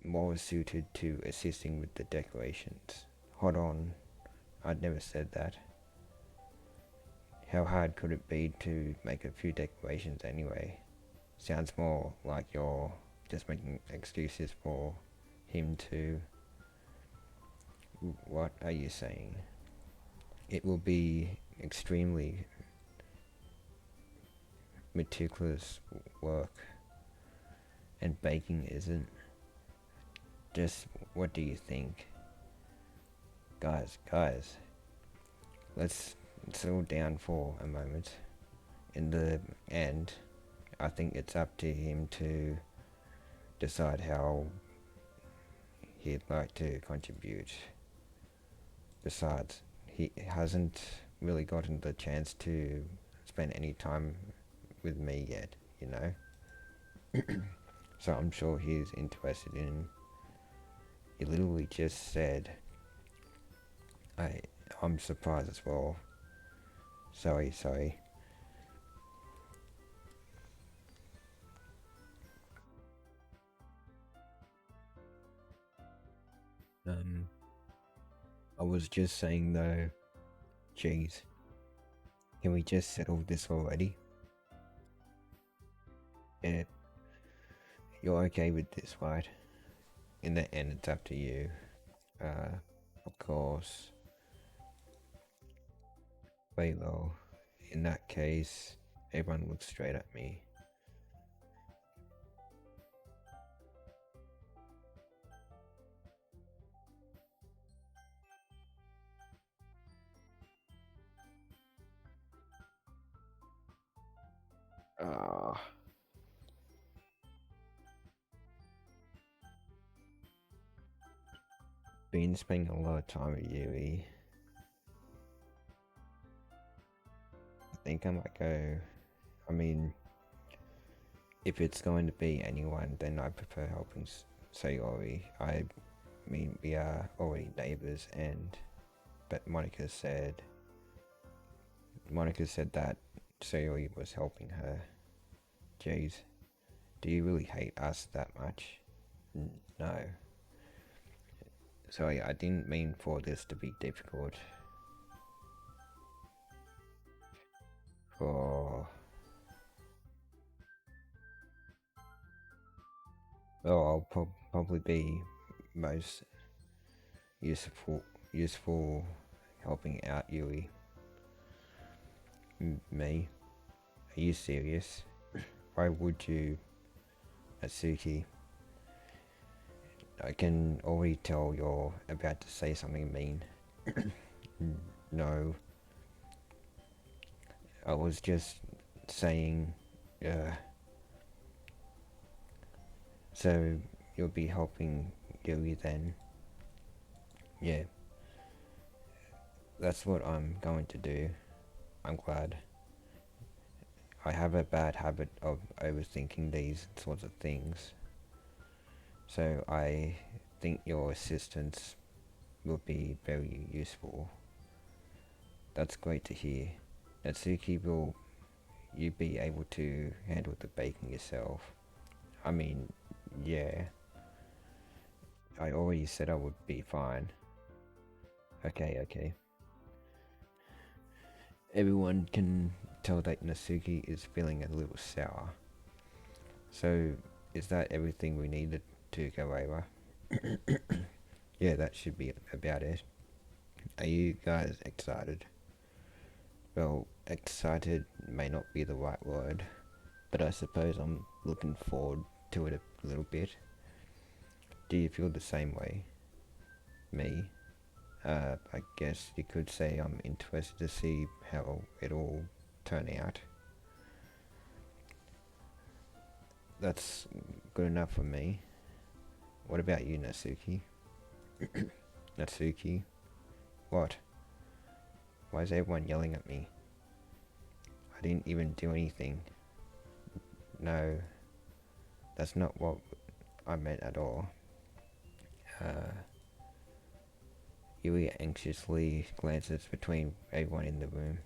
S1: more suited to assisting with the decorations. Hold on, I'd never said that. How hard could it be to make a few decorations anyway? Sounds more like you're just making excuses for him to... What are you saying? It will be extremely meticulous work, and baking isn't. Just what do you think? Guys, let's settle down for a moment. In the end, I think it's up to him to decide how he'd like to contribute. Besides, he hasn't really gotten the chance to spend any time with me yet, you know? So I'm sure he's interested in... He literally just said... I'm surprised as well. Sorry. I was just saying though, jeez, can we just settle this already? And you're okay with this, right? In the end, it's up to you. Of course. Wait though, in that case, everyone looks straight at me. Been spending a lot of time with Yui. I think I might go I mean, if it's going to be anyone, then I prefer helping Sayori. I mean, we are already neighbors, but Monica said that Sayori was helping her. Jeez, do you really hate us that much? No. Sorry, I didn't mean for this to be difficult. For I'll probably be most useful helping out Yui. Me? Are you serious? Why would you, Atsuki? I can already tell you're about to say something mean. No, I was just saying, so you'll be helping Yui then? Yeah, that's what I'm going to do. I'm glad. I have a bad habit of overthinking these sorts of things, so I think your assistance will be very useful. That's great to hear. Natsuki, will you be able to handle the baking yourself? I mean, yeah. I already said I would be fine. Okay. Everyone can tell that Natsuki is feeling a little sour. So, is that everything we needed to go over? Yeah, that should be about it. Are you guys excited? Well, excited may not be the right word, but I suppose I'm looking forward to it a little bit. Do you feel the same way? Me? I guess you could say I'm interested to see how it all turn out. That's good enough for me. What about you, Natsuki? Natsuki? What? Why is everyone yelling at me? I didn't even do anything. No, that's not what I meant at all. Yui anxiously glances between everyone in the room.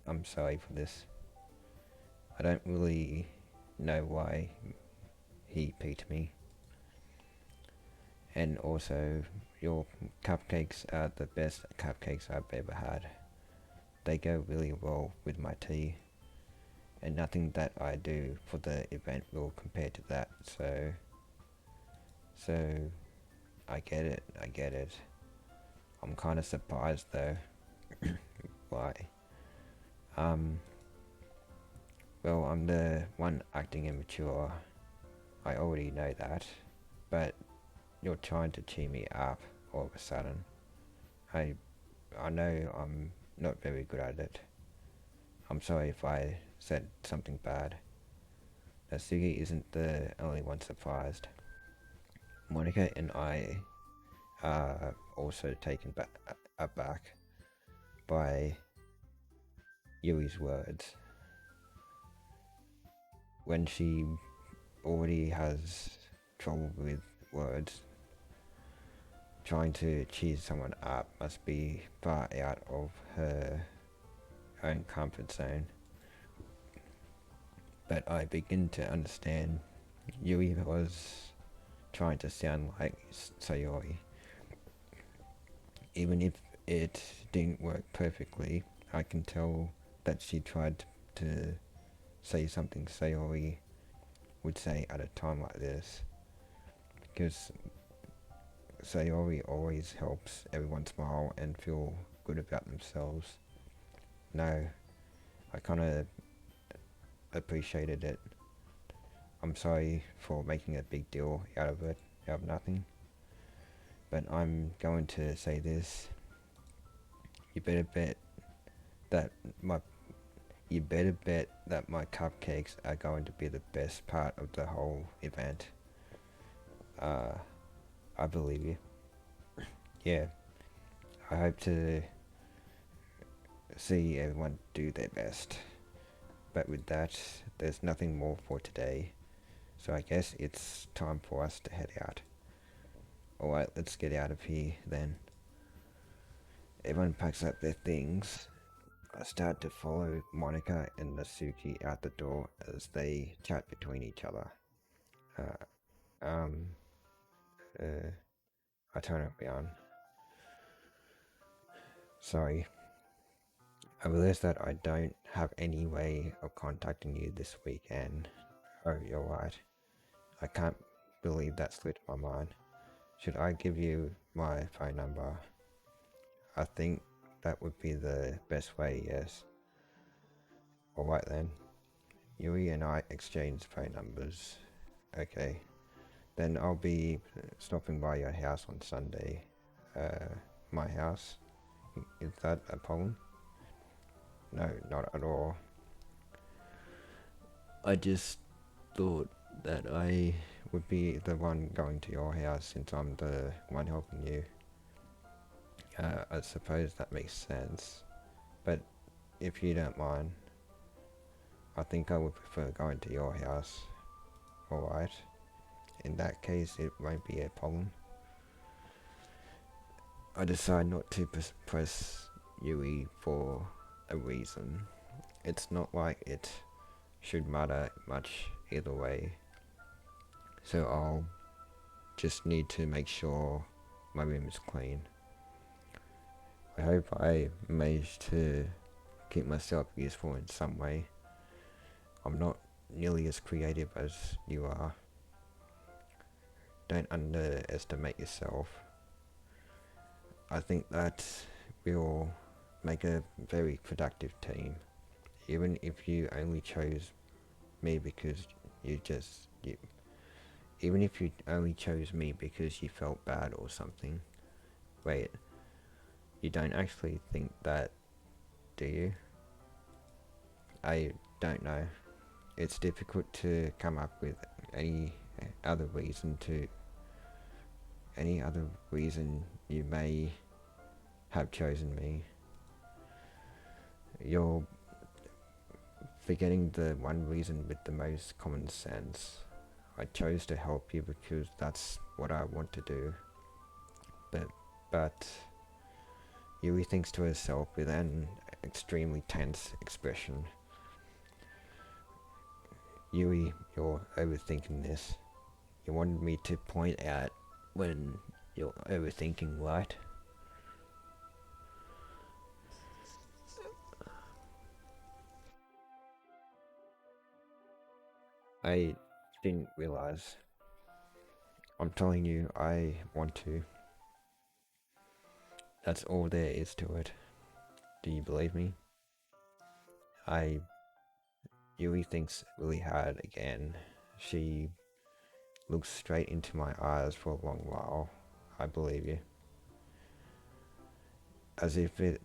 S1: I'm sorry for this. I don't really know why he picked me. And also, your cupcakes are the best cupcakes I've ever had. They go really well with my tea. And nothing that I do for the event will compare to that, so I get it. I'm kind of surprised though. Why? Well, I'm the one acting immature. I already know that, but you're trying to cheer me up all of a sudden. I know I'm not very good at it. I'm sorry if I said something bad. Natsuki isn't the only one surprised. Monika and I are also taken aback by Yui's words. When she already has trouble with words, trying to cheer someone up must be far out of her own comfort zone. But I begin to understand. Yui was trying to sound like Sayori. Even if it didn't work perfectly, I can tell that she tried to say something Sayori would say at a time like this. Because Sayori always helps everyone smile and feel good about themselves. No, I kind of appreciated it. I'm sorry for making a big deal out of it, out of nothing. But I'm going to say this. You better bet that my cupcakes are going to be the best part of the whole event. I believe you. Yeah, I hope to see everyone do their best. but with that, there's nothing more for today. So I guess it's time for us to head out. Alright, let's get out of here then. Everyone packs up their things. I start to follow Monika and Nasuki out the door as they chat between each other. Uh, um, I turn around. Sorry, I realize that I don't have any way of contacting you this weekend. Oh, you're right. I can't believe that slipped my mind. Should I give you my phone number? I think that would be the best way, yes. Alright then. Yui and I exchange phone numbers. Okay. Then I'll be stopping by your house on Sunday. My house? Is that a problem? No, not at all. I just thought that I would be the one going to your house since I'm the one helping you. I suppose that makes sense. But if you don't mind, I think I would prefer going to your house. Alright. In that case, it won't be a problem. I decide not to press Yui for a reason. It's not like it should matter much either way. So I'll just need to make sure my room is clean. I hope I managed to keep myself useful in some way. I'm not nearly as creative as you are. Don't underestimate yourself. I think that we'll make a very productive team. Even if you only chose me because even if you only chose me because you felt bad or something. Wait, you don't actually think that, do you? I don't know. It's difficult to come up with any other reason you may have chosen me. You're forgetting the one reason with the most common sense. I chose to help you because that's what I want to do. But Yui thinks to herself with an extremely tense expression. Yui, you're overthinking this. You wanted me to point out when you're overthinking, right? I didn't realize. I'm telling you, I want to. That's all there is to it. Do you believe me? Yui thinks really hard again. She looks straight into my eyes for a long while. I believe you. As if it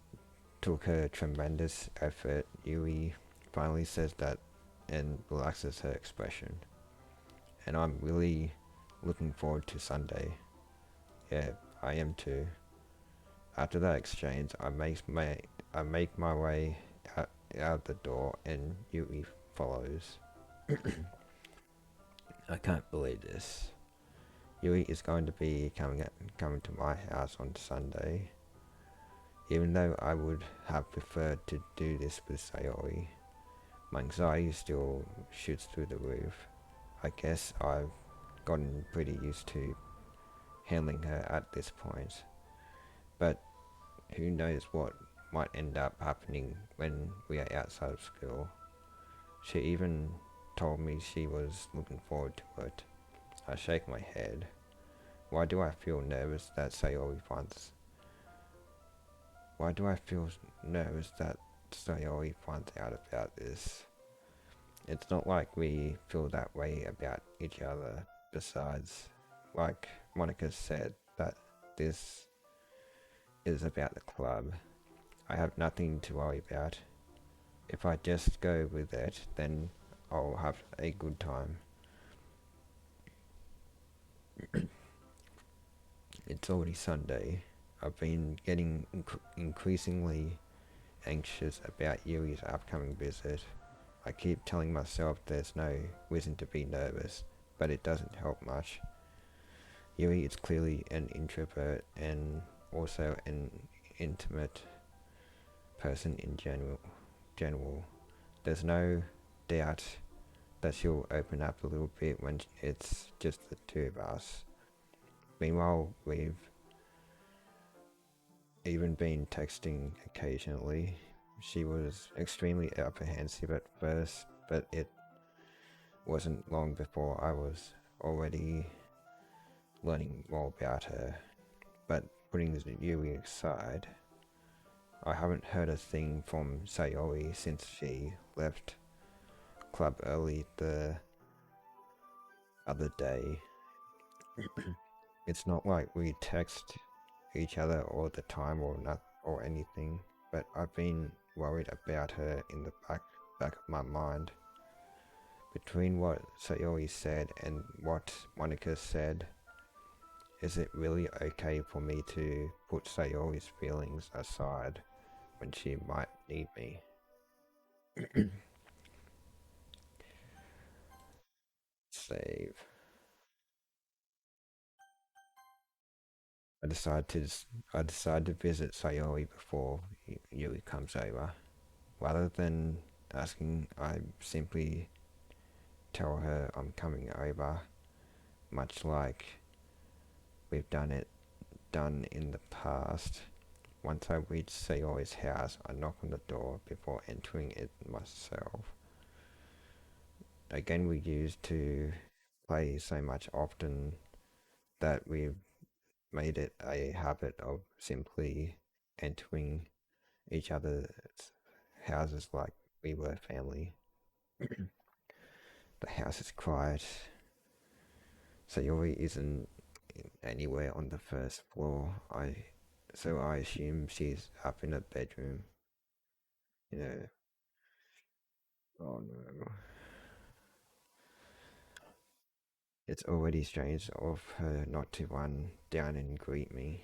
S1: took her tremendous effort, Yui finally says that and relaxes her expression. And I'm really looking forward to Sunday. Yeah, I am too. After that exchange, I make my way out the door, and Yui follows. I can't believe this. Yui is going to be coming to my house on Sunday. Even though I would have preferred to do this with Sayori, my anxiety still shoots through the roof. I guess I've gotten pretty used to handling her at this point. But who knows what might end up happening when we are outside of school. She even told me she was looking forward to it. I shake my head. Why do I feel nervous that Sayori finds out about this? It's not like we feel that way about each other. Besides, like Monika said, that this is about the club. I have nothing to worry about. If I just go with it, then I'll have a good time. It's already Sunday. I've been getting increasingly anxious about Yui's upcoming visit. I keep telling myself there's no reason to be nervous, but it doesn't help much. Yui is clearly an introvert and also an intimate person in general. There's no doubt that she'll open up a little bit when it's just the two of us. Meanwhile, we've even been texting occasionally. She was extremely apprehensive at first, but it wasn't long before I was already learning more about her. But putting Yui aside, I haven't heard a thing from Sayori since she left club early the other day. It's not like we text each other all the time or anything, but I've been worried about her in the back of my mind. Between what Sayori said and what Monika said, is it really okay for me to put Sayori's feelings aside when she might need me? Save. I decide to visit Sayori before Yui comes over. Rather than asking, I simply tell her I'm coming over, much like we've done in the past. Once I reach Sayori's house, I knock on the door before entering it myself. Again, we used to play so much often that we've made it a habit of simply entering each other's houses like we were family. The house is quiet. Sayori isn't anywhere on the first floor. So I assume she's up in her bedroom. You know. Oh no. It's already strange of her not to run down and greet me.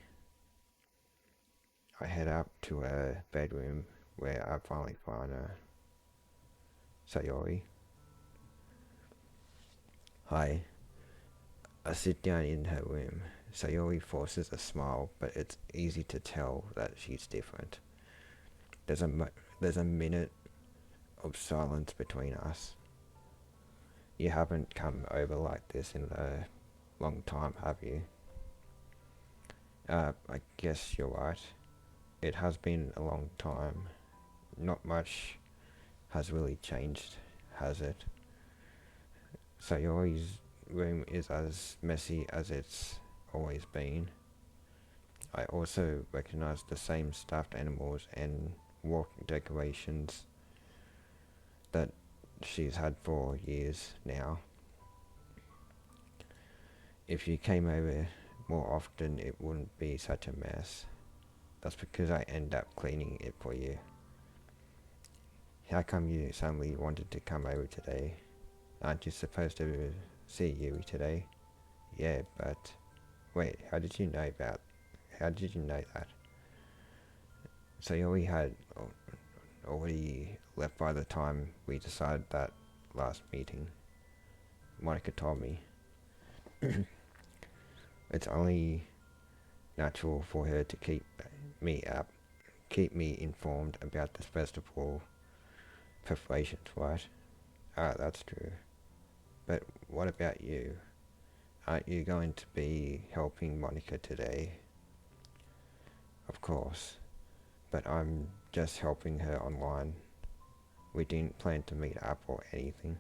S1: I head up to her bedroom where I finally find her. Sayori. Hi. I sit down in her room. Sayori forces a smile, but it's easy to tell that she's different. There's a minute of silence between us. You haven't come over like this in a long time, have you? I guess you're right. It has been a long time. Not much has really changed, has it? Sayori's room is as messy as it's always been. I also recognize the same stuffed animals and wall decorations that she's had for years now. If you came over more often, it wouldn't be such a mess. That's because I end up cleaning it for you. How come you suddenly wanted to come over today? Aren't you supposed to see Yui today? Yeah, but wait, how did you know that? So Yui had already left by the time we decided that last meeting. Monika told me. It's only natural for her to keep me informed about this festival preparations, right? Ah, that's true. But what about you? Aren't you going to be helping Monika today? Of course, but I'm just helping her online. We didn't plan to meet up or anything.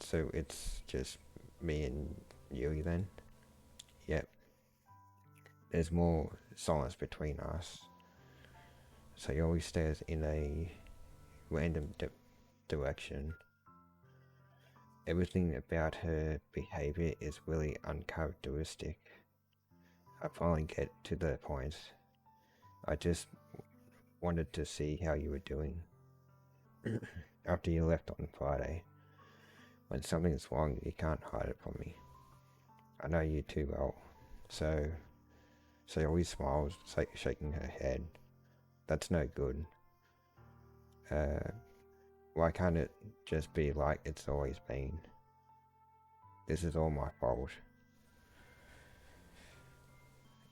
S1: So it's just me and Yui then? Yep. There's more silence between us. So he always stares in a random direction. Everything about her behavior is really uncharacteristic. I finally get to the point. I just wanted to see how you were doing. After you left on Friday. When something's wrong, you can't hide it from me. I know you too well. So she always smiles, shaking her head. That's no good. Why can't it just be like it's always been? This is all my fault.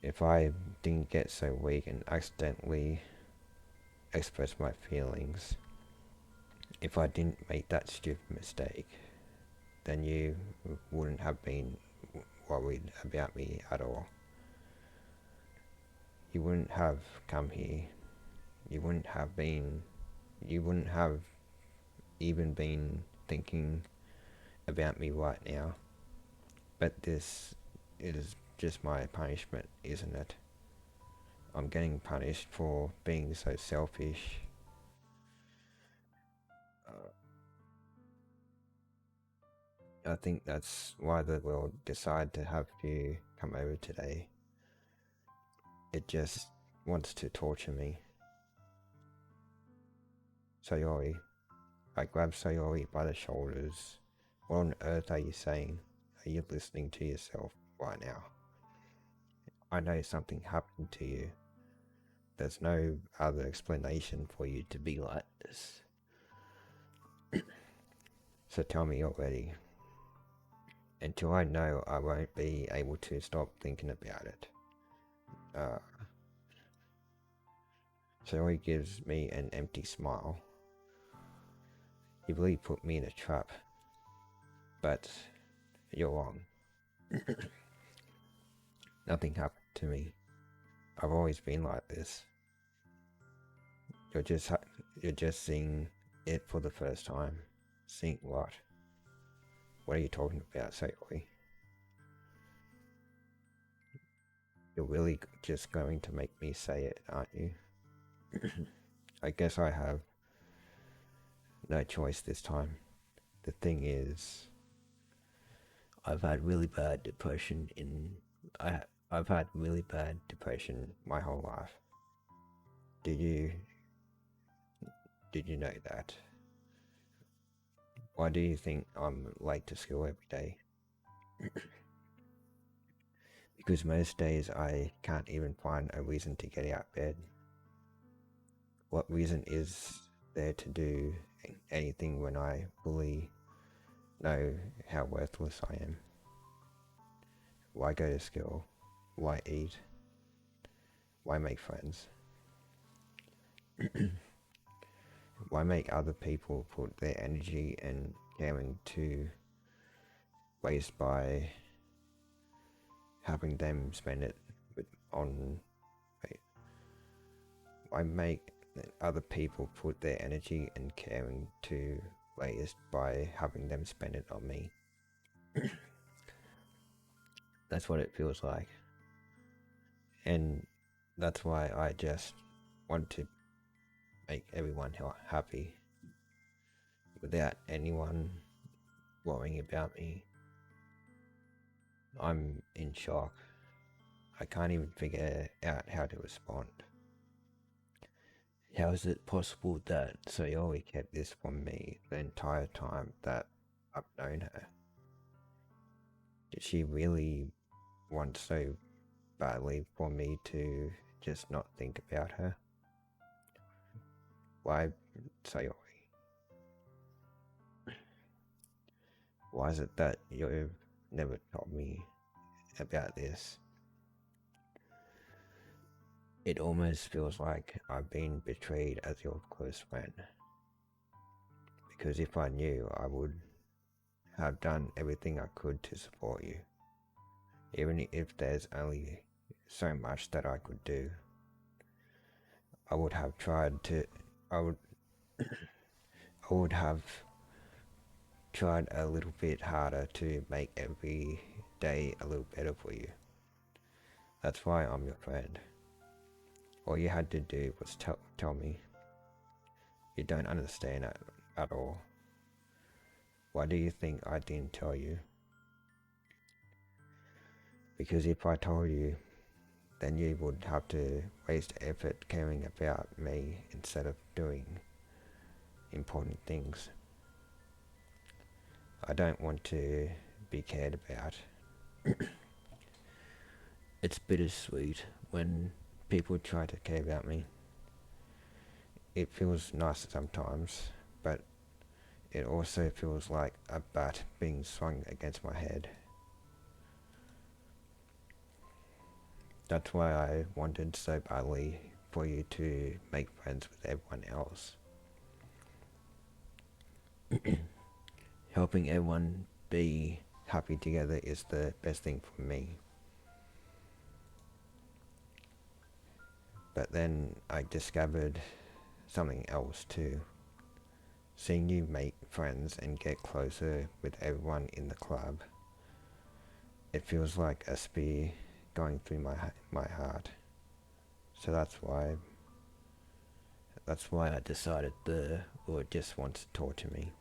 S1: If I didn't get so weak and accidentally express my feelings, if I didn't make that stupid mistake, then you wouldn't have been worried about me at all. You wouldn't have come here. You wouldn't have even been thinking about me right now. But this is just my punishment, isn't it? I'm getting punished for being so selfish. Uh, I think that's why the world decided to have you come over today. It just wants to torture me. Sayori. I grabbed Sayori by the shoulders. What on earth are you saying? Are you listening to yourself right now? I know something happened to you. There's no other explanation for you to be like this. So tell me already. Until I know, I won't be able to stop thinking about it. Sayori gives me an empty smile. You really put me in a trap. But you're wrong. Nothing happened to me. I've always been like this. You're just seeing it for the first time. Seeing what? What are you talking about, Sayori? You're really just going to make me say it, aren't you? I guess I have no choice this time. The thing is, I've had really bad depression I've had really bad depression my whole life. Did you know that? Why do you think I'm late to school every day? Because most days I can't even find a reason to get out of bed. What reason is there to do anything when I fully know how worthless I am? Why go to school? Why eat? Why make friends? Why make other people put their energy and caring to waste by having them spend it on... Why make other people put their energy and caring to waste by having them spend it on me? That's what it feels like. And that's why I just want to make everyone happy without anyone worrying about me. I'm in shock. I can't even figure out how to respond. How is it possible that Sayori kept this from me the entire time that I've known her? Did she really want so badly for me to just not think about her? Why, Sayori? Why is it that you've never told me about this? It almost feels like I've been betrayed as your close friend. Because if I knew, I would have done everything I could to support you. Even if there's only so much that I could do. I would have tried a little bit harder to make every day a little better for you. That's why I'm your friend. All you had to do was tell me. You don't understand at all. Why do you think I didn't tell you? Because if I told you, then you would have to waste effort caring about me instead of doing important things. I don't want to be cared about. It's bittersweet when people try to care about me. It feels nice sometimes, but it also feels like a bat being swung against my head. That's why I wanted so badly for you to make friends with everyone else. Helping everyone be happy together is the best thing for me. But then I discovered something else too. Seeing you make friends and get closer with everyone in the club, it feels like a spear going through my heart. So that's why I decided the Lord just wants to talk to me.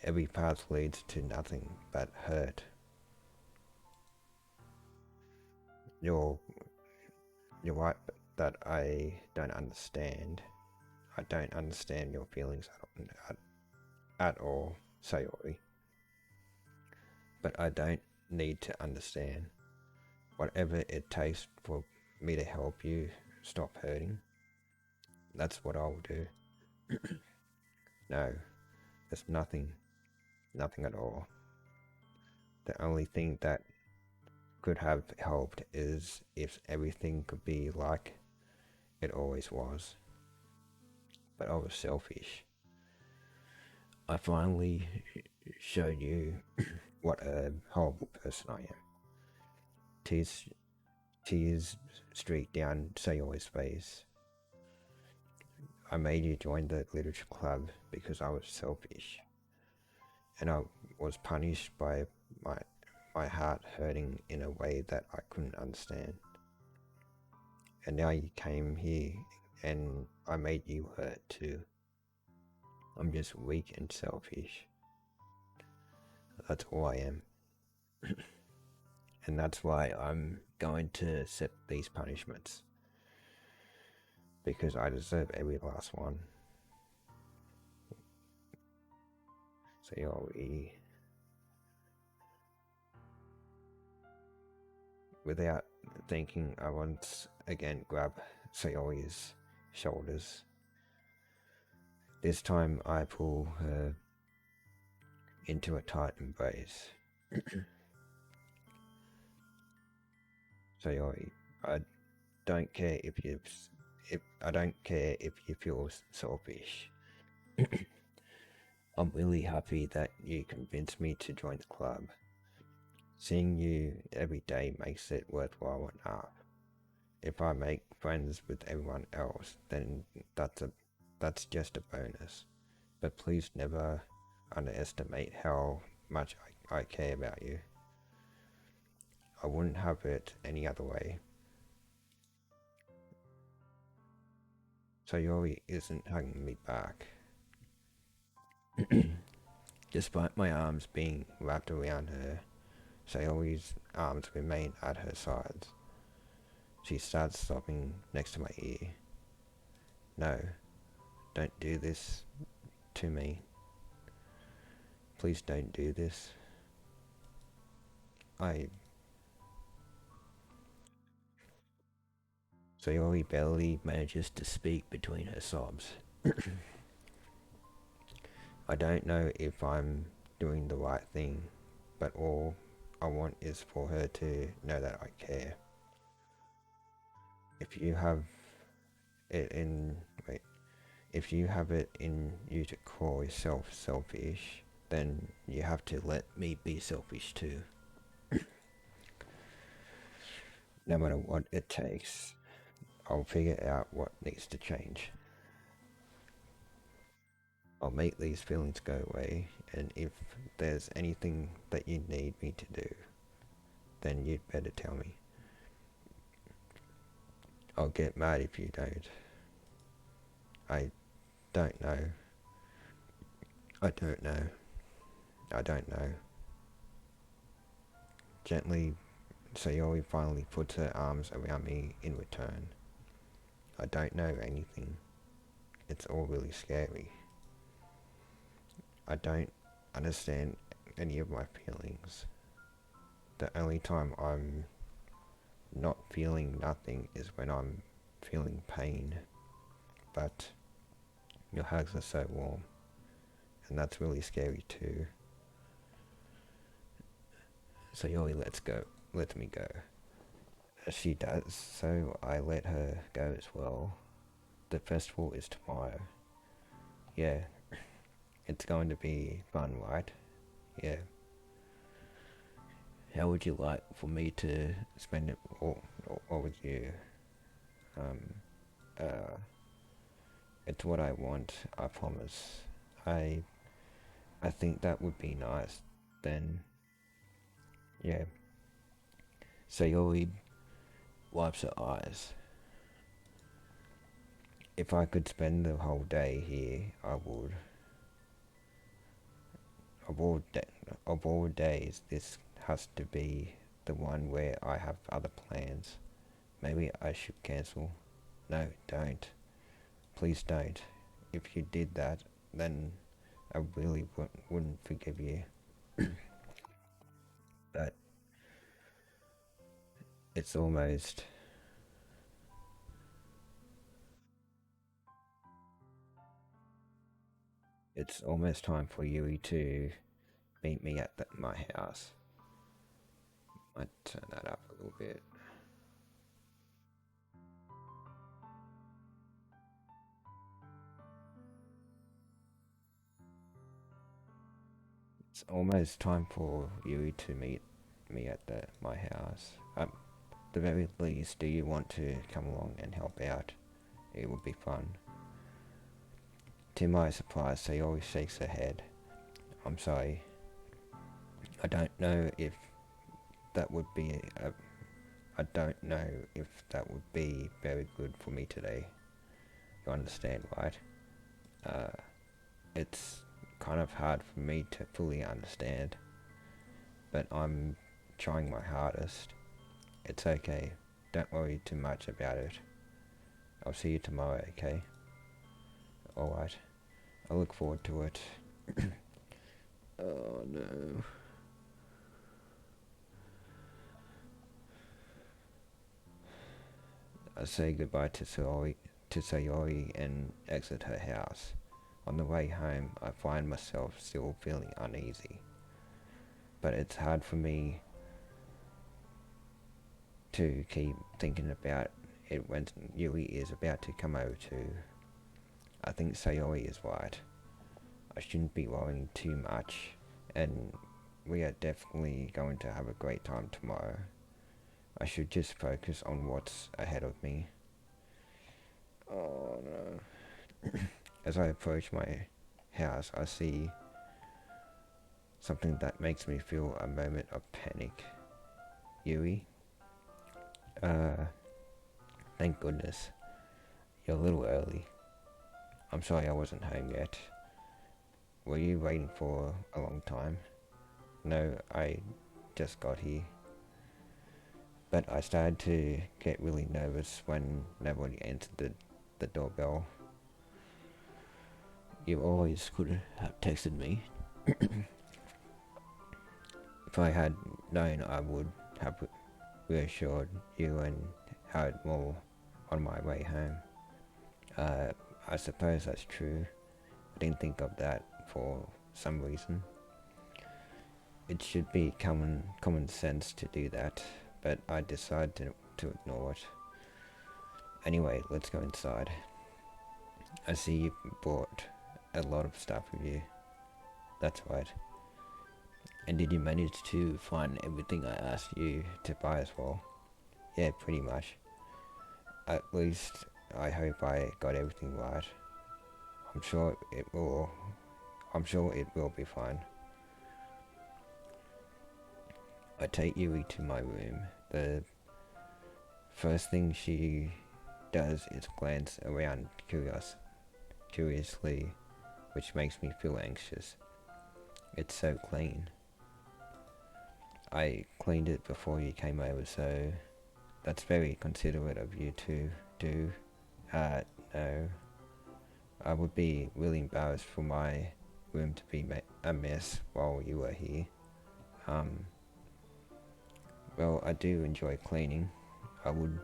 S1: Every path leads to nothing but hurt. You're right that I don't understand. I don't understand your feelings at all, Sayori. But I don't need to understand. Whatever it takes for me to help you stop hurting, that's what I'll do. No, there's nothing at all. The only thing that could have helped is if everything could be like it always was. But I was selfish. I finally showed you what a horrible person I am. Tears streaked down Sayori's face. I made you join the literature club because I was selfish. And I was punished by my heart hurting in a way that I couldn't understand. And now you came here and I made you hurt too. I'm just weak and selfish. That's all I am. And that's why I'm going to accept these punishments. Because I deserve every last one. Sayori. Without thinking, I once again grab Sayori's shoulders. This time I pull her into a tight embrace. Sayori, I don't care if you feel selfish. I'm really happy that you convinced me to join the club. Seeing you every day makes it worthwhile enough. If I make friends with everyone else, then that's just a bonus. But please never underestimate how much I care about you. I wouldn't have it any other way. Sayori isn't hugging me back. Despite my arms being wrapped around her, Sayori's arms remain at her sides. She starts sobbing next to my ear. No, don't do this to me. Please don't do this. Sayori barely manages to speak between her sobs. I don't know if I'm doing the right thing, but all I want is for her to know that I care. If you have it in you to call yourself selfish, then you have to let me be selfish too. No matter what it takes, I'll figure out what needs to change. I'll make these feelings go away, and if there's anything that you need me to do, then you'd better tell me. I'll get mad if you don't. I don't know. Gently, Sayori finally puts her arms around me in return. I don't know anything. It's all really scary. I don't understand any of my feelings. The only time I'm not feeling nothing is when I'm feeling pain. But your hugs are so warm, and that's really scary too. So Yoli lets me go. She does, so I let her go as well. The festival is tomorrow. Yeah, it's going to be fun, right? Yeah. How would you like for me to spend it all with you? Um, uh, it's what I want, I promise. I I think that would be nice. Then, yeah. Sayori wipes her eyes. If I could spend the whole day here, I would. Of all, of all days, this has to be the one where I have other plans. Maybe I should cancel. No, don't. Please don't. If you did that, then I really wouldn't forgive you. But it's almost it's almost time for Yui to meet me at my house. Might turn that up a little bit. It's almost time for Yui to meet me at my house. The very least, do you want to come along and help out? It would be fun. To my surprise, she always shakes her head. I'm sorry. I don't know if that would be I don't know if that would be very good for me today. You understand, right? Uh, it's kind of hard for me to fully understand, but I'm trying my hardest. It's okay. Don't worry too much about it. I'll see you tomorrow, okay? Alright. I look forward to it. Oh no. I say goodbye to Sayori and exit her house. On the way home, I find myself still feeling uneasy. But it's hard for me to keep thinking about it when Yui is about to come over too. I think Sayori is right. I shouldn't be worrying too much, and we are definitely going to have a great time tomorrow. I should just focus on what's ahead of me. Oh no. As I approach my house, I see something that makes me feel a moment of panic. Yui? Uh, thank goodness. You're a little early. I'm sorry I wasn't home yet. Were you waiting for a long time? No, I just got here. But I started to get really nervous when nobody answered the doorbell. You always could have texted me. If I had known, I would have reassured you and had more on my way home. I suppose that's true. I didn't think of that for some reason. It should be common sense to do that, but I decided to ignore it. Anyway, let's go inside. I see you brought a lot of stuff with you. That's right. And did you manage to find everything I asked you to buy as well? Yeah, pretty much. At least I hope I got everything right. I'm sure it will. I'm sure it will be fine. I take Yui to my room. The first thing she does is glance around curiously, which makes me feel anxious. It's so clean. I cleaned it before you came over, so that's very considerate of you to do. No. I would be really embarrassed for my room to be a mess while you were here. Well, I do enjoy cleaning. I would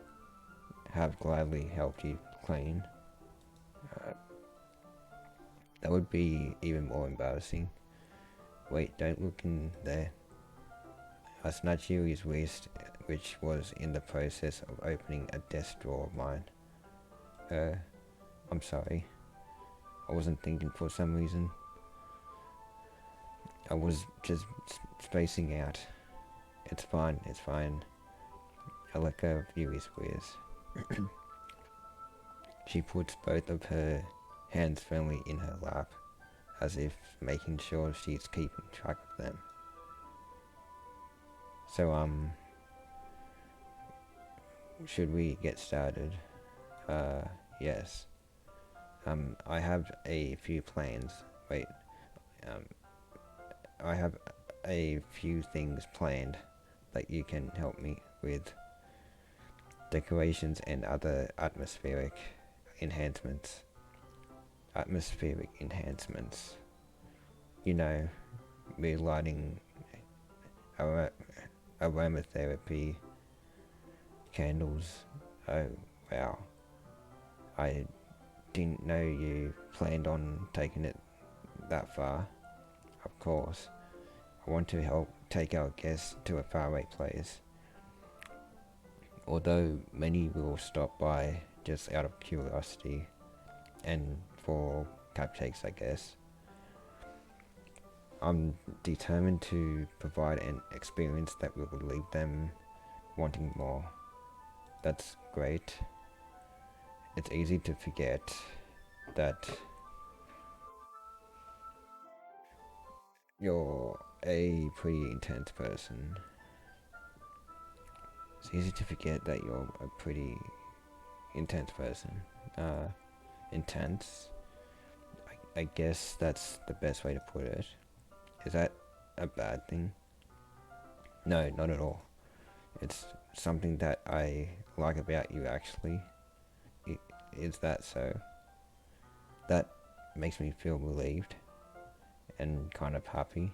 S1: have gladly helped you clean. That would be even more embarrassing. Wait, don't look in there. I snatched Yuri's wrist, which was in the process of opening a desk drawer of mine. I'm sorry. I wasn't thinking for some reason. I was just spacing out. It's fine, it's fine. I let go of Yuri's wrist. She puts both of her hands firmly in her lap, as if making sure she's keeping track of them. So, should we get started? Yes. I have a few plans. Wait, I have a few things planned that you can help me with. Decorations and other atmospheric enhancements. You know, mood lighting, aromatherapy, candles. Oh, wow. I didn't know you planned on taking it that far. Of course. I want to help take our guests to a faraway place. Although many will stop by just out of curiosity and for cupcakes, I guess. I'm determined to provide an experience that will leave them wanting more. That's great. It's easy to forget that you're a pretty intense person. It's easy to forget that you're a pretty intense person. Intense? I guess that's the best way to put it. Is that a bad thing? No, not at all. It's something that I like about you, actually. Is that so? That makes me feel relieved and kind of happy.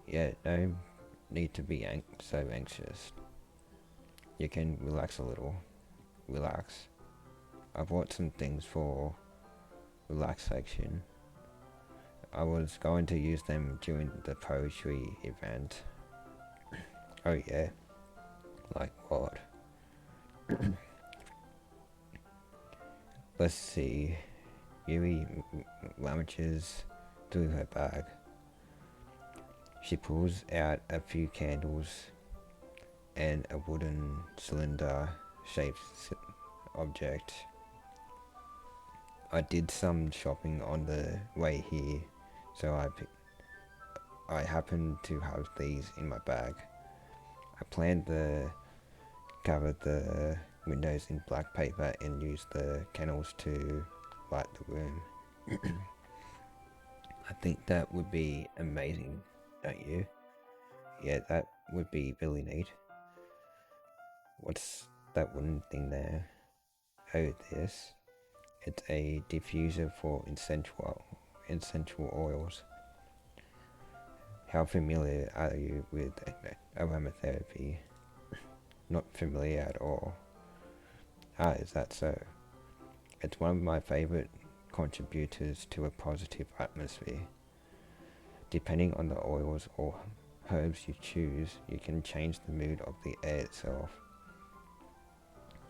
S1: Yeah, no need to be so anxious. You can relax a little. Relax. I bought some things for relaxation. I was going to use them during the poetry event. Oh yeah? Like what? Let's see. Yuri rummages through her bag. She pulls out a few candles and a wooden cylinder-shaped object. I did some shopping on the way here, so I happened to have these in my bag. I planned to cover the windows in black paper and use the candles to light the room. I think that would be amazing, don't you? Yeah, that would be really neat. What's that wooden thing there? Oh, this. It's a diffuser for essential oils. How familiar are you with aromatherapy? Not familiar at all. Ah, is that so? It's one of my favorite contributors to a positive atmosphere. Depending on the oils or herbs you choose, you can change the mood of the air itself.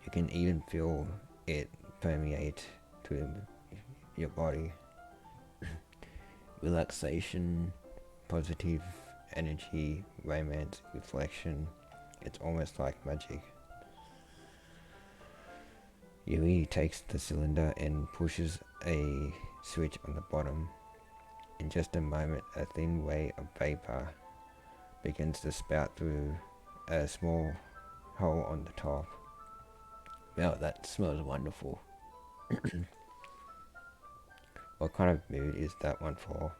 S1: You can even feel it permeate to your body. Relaxation, positive energy, romance, reflection. It's almost like magic. Yui takes the cylinder and pushes a switch on the bottom. In just a moment, a thin way of vapor begins to spout through a small hole on the top. Wow, that smells wonderful. What kind of mood is that one for?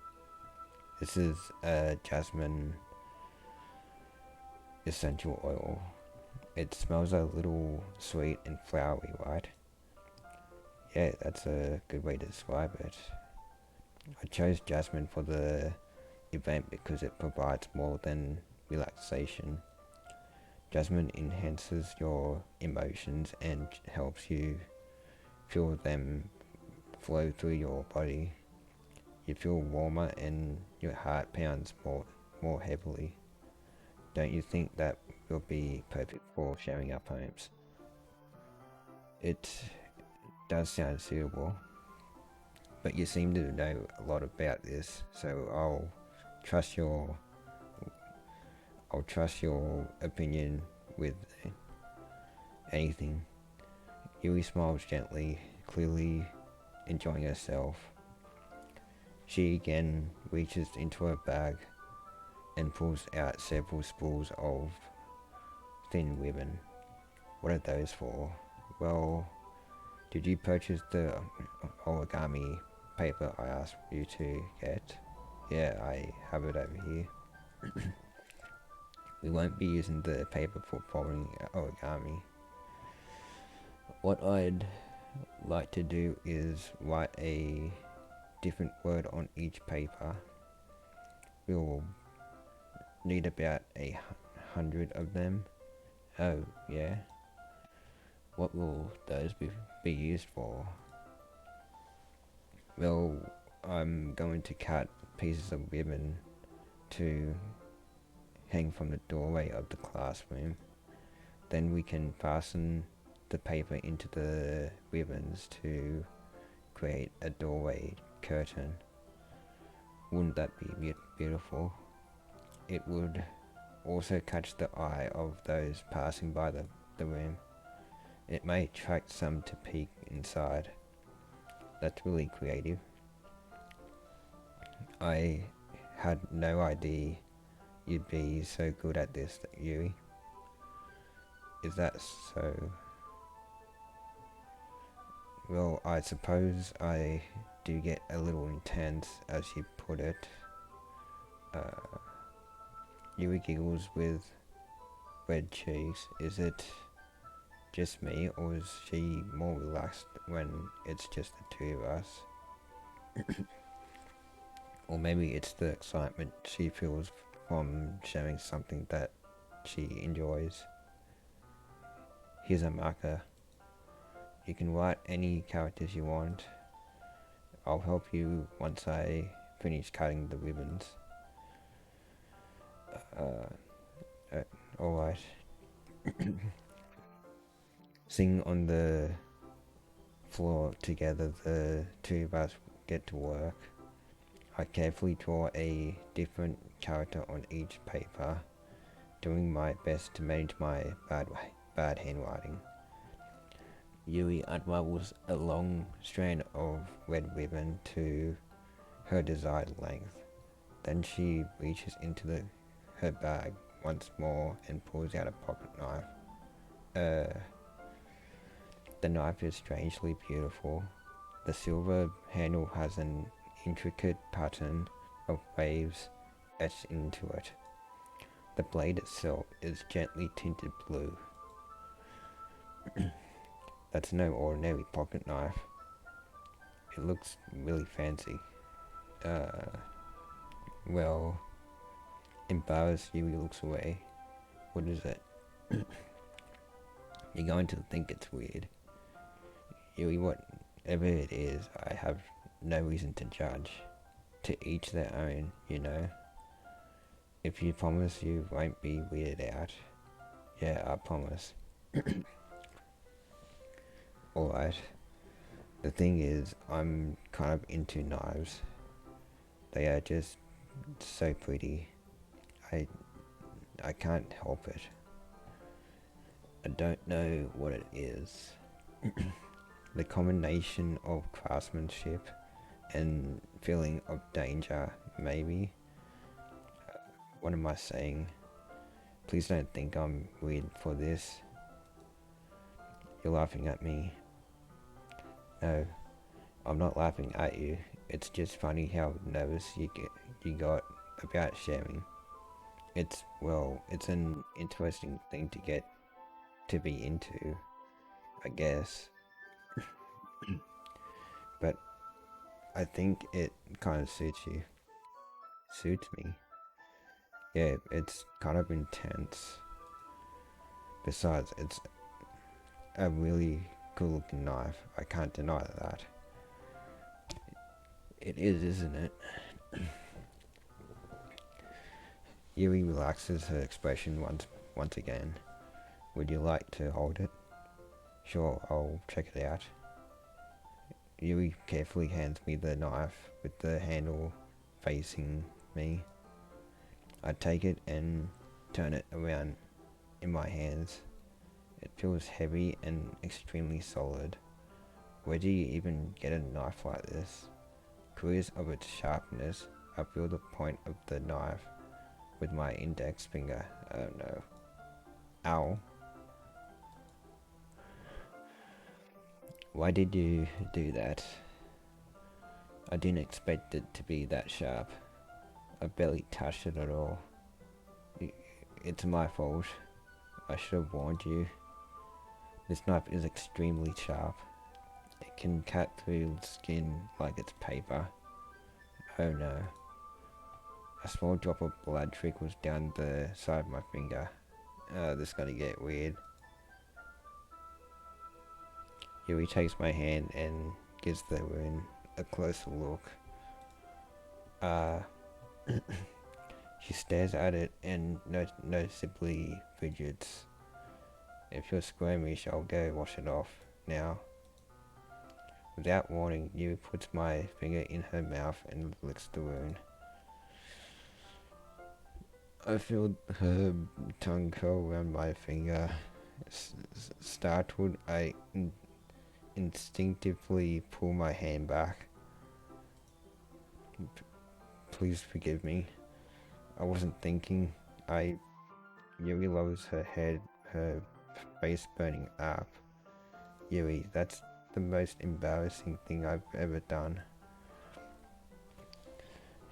S1: This is a jasmine essential oil. It smells a little sweet and flowery, right? Yeah, that's a good way to describe it. I chose jasmine for the event because it provides more than relaxation. Jasmine enhances your emotions and helps you feel them flow through your body. You feel warmer and your heart pounds more heavily. Don't you think that will be perfect for sharing our poems? It does sound suitable, but you seem to know a lot about this, so trust your I'll trust your opinion with anything. Yui smiles gently, clearly enjoying herself. She again reaches into her bag and pulls out several spools of thin ribbon. What are those for? Well, did you purchase the origami paper I asked you to get? Yeah, I have it over here. We won't be using the paper for folding origami. What I'd like to do is write a different word on each paper. We'll need about 100 of them. Oh, yeah. What will those be used for? Well, I'm going to cut pieces of ribbon to hang from the doorway of the classroom. Then we can fasten the paper into the ribbons to create a doorway curtain. Wouldn't that be beautiful? It would also catch the eye of those passing by the room. It may attract some to peek inside. That's really creative. I had no idea you'd be so good at this, Yui. Is that so? Well, I suppose I do get a little intense, as you put it. Yui giggles with red cheeks. Is it just me, or is she more relaxed when it's just the two of us? Or maybe it's the excitement she feels from sharing something that she enjoys. Here's a marker. You can write any characters you want. I'll help you once I finish cutting the ribbons. Alright. Sitting on the floor together, the two of us get to work. I carefully draw a different character on each paper, doing my best to manage my bad handwriting. Yui unravels a long strand of red ribbon to her desired length. Then she reaches into her bag once more and pulls out a pocket knife. The knife is strangely beautiful. The silver handle has an intricate pattern of waves etched into it. The blade itself is gently tinted blue. That's no ordinary pocket knife. It looks really fancy. Well, embarrassed, Yui looks away. What is it? You're going to think it's weird. Yui, whatever it is, I have no reason to judge. To each their own, you know. If you promise you won't be weirded out. Yeah, I promise. Alright. The thing is, I'm kind of into knives. They are just so pretty. I can't help it. I don't know what it is. The combination of craftsmanship and feeling of danger, maybe. What am I saying? Please don't think I'm weird for this. You're laughing at me. No, I'm not laughing at you. It's just funny how nervous you got about sharing. It's an interesting thing to get to be into, I guess. But I think it kind of suits you. Suits me. Yeah, it's kind of intense. Besides, it's a really good looking knife. I can't deny that. It is, isn't it? Yui relaxes her expression once again. Would you like to hold it? Sure, I'll check it out. Yui carefully hands me the knife with the handle facing me. I take it and turn it around in my hands. It feels heavy and extremely solid. Where do you even get a knife like this? Curious of its sharpness, I feel the point of the knife with my index finger. Oh no. Ow. Why did you do that? I didn't expect it to be that sharp. I barely touched it at all. It's my fault. I should have warned you. This knife is extremely sharp. It can cut through skin like it's paper. Oh no. A small drop of blood trickles down the side of my finger. This is gonna get weird. Yui takes my hand and gives the wound a closer look. She stares at it and noticeably fidgets. If you're squirmish, I'll go wash it off now. Without warning, Yui puts my finger in her mouth and licks the wound. I feel her tongue curl around my finger. Startled, I instinctively pull my hand back. Please forgive me. I wasn't thinking. Yui lowers her head, her face burning up. Yui, that's the most embarrassing thing I've ever done.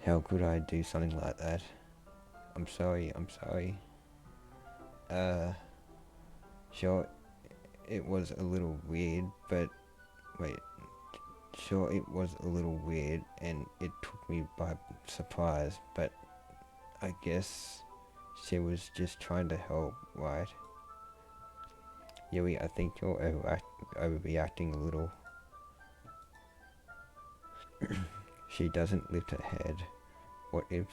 S1: How could I do something like that? I'm sorry. Sure, it was a little weird, but wait. Sure, it was a little weird and it took me by surprise, but I guess she was just trying to help, right? Yui, I think you're overreacting a little. She doesn't lift her head. What if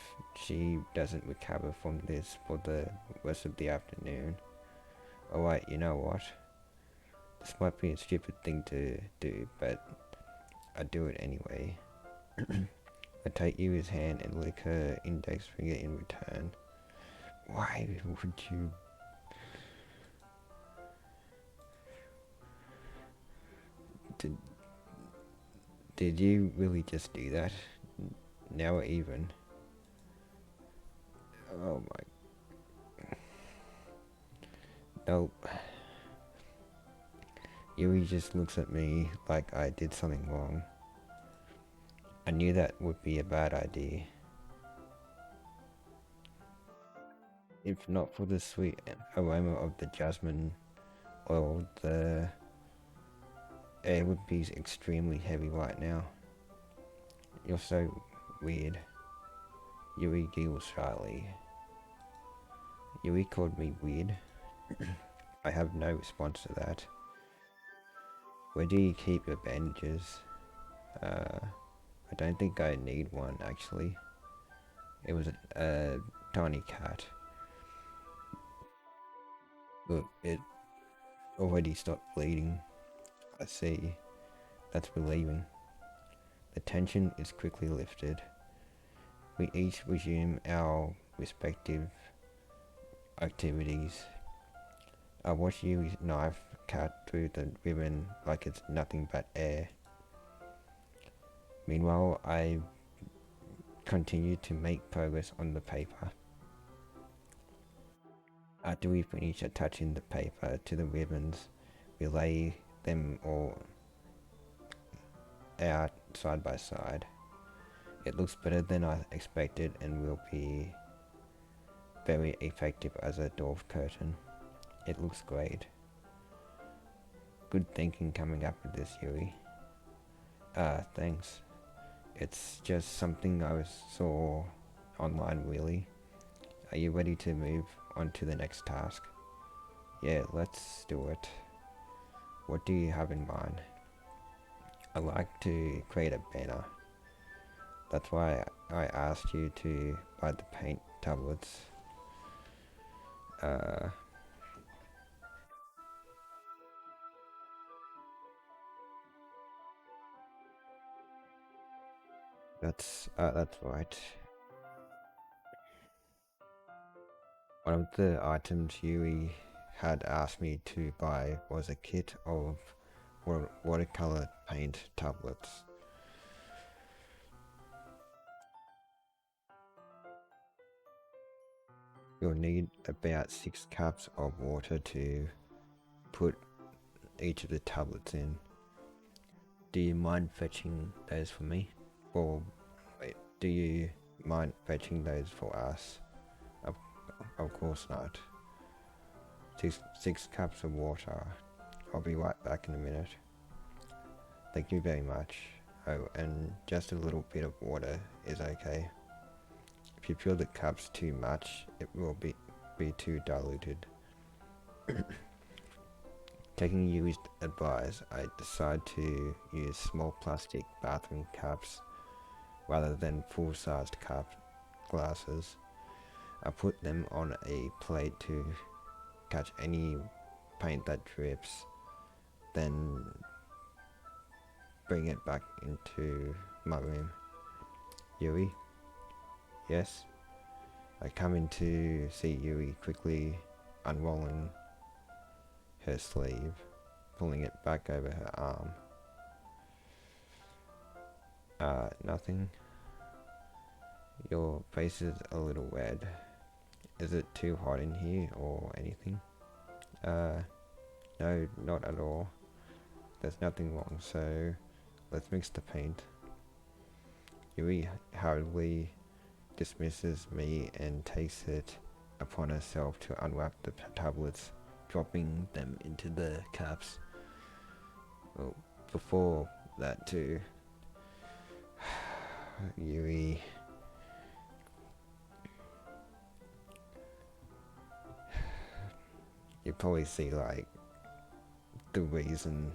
S1: she doesn't recover from this for the rest of the afternoon? Alright, you know what? This might be a stupid thing to do, but I do it anyway. I take Yui's hand and lick her index finger in return. Why would you? Did you really just do that? Now we're even. Oh my. Nope. Yui just looks at me like I did something wrong. I knew that would be a bad idea. If not for the sweet aroma of the jasmine oil, the air would be extremely heavy right now. You're so weird. Yui giggles shyly. Yui called me weird. I have no response to that. Where do you keep your bandages? I don't think I need one actually. It was a tiny cut. Look, it already stopped bleeding. I see. That's relieving. The tension is quickly lifted. We each resume our respective activities. I watch Yui's knife cut through the ribbon like it's nothing but air. Meanwhile, I continue to make progress on the paper. After we finish attaching the paper to the ribbons, we lay them all out side by side. It looks better than I expected and will be very effective as a door curtain. It looks great. Good thinking coming up with this, Yui. Thanks. It's just something I saw online, really. Are you ready to move on to the next task? Yeah, let's do it. What do you have in mind? I like to create a banner. That's why I asked you to buy the paint tablets. That's right. One of the items Yui had asked me to buy was a kit of watercolor paint tablets. You'll need about 6 cups of water to put each of the tablets in. Do you mind fetching those for me? Or wait, do you mind fetching those for us? Of course not. Six cups of water. I'll be right back in a minute. Thank you very much. Oh, and just a little bit of water is okay. If you fill the cups too much, it will be too diluted. Taking Yui's advice, I decide to use small plastic bathroom cups rather than full-sized glasses. I put them on a plate to catch any paint that drips, then bring it back into my room. Yui? Yes? I come in to see Yui quickly unrolling her sleeve, pulling it back over her arm. Nothing. Your face is a little red. Is it too hot in here or anything? No, not at all. There's nothing wrong, so let's mix the paint. Yui hurriedly dismisses me and takes it upon herself to unwrap the tablets, dropping them into the cups. Well, before that too, Yui... You probably see like the reason.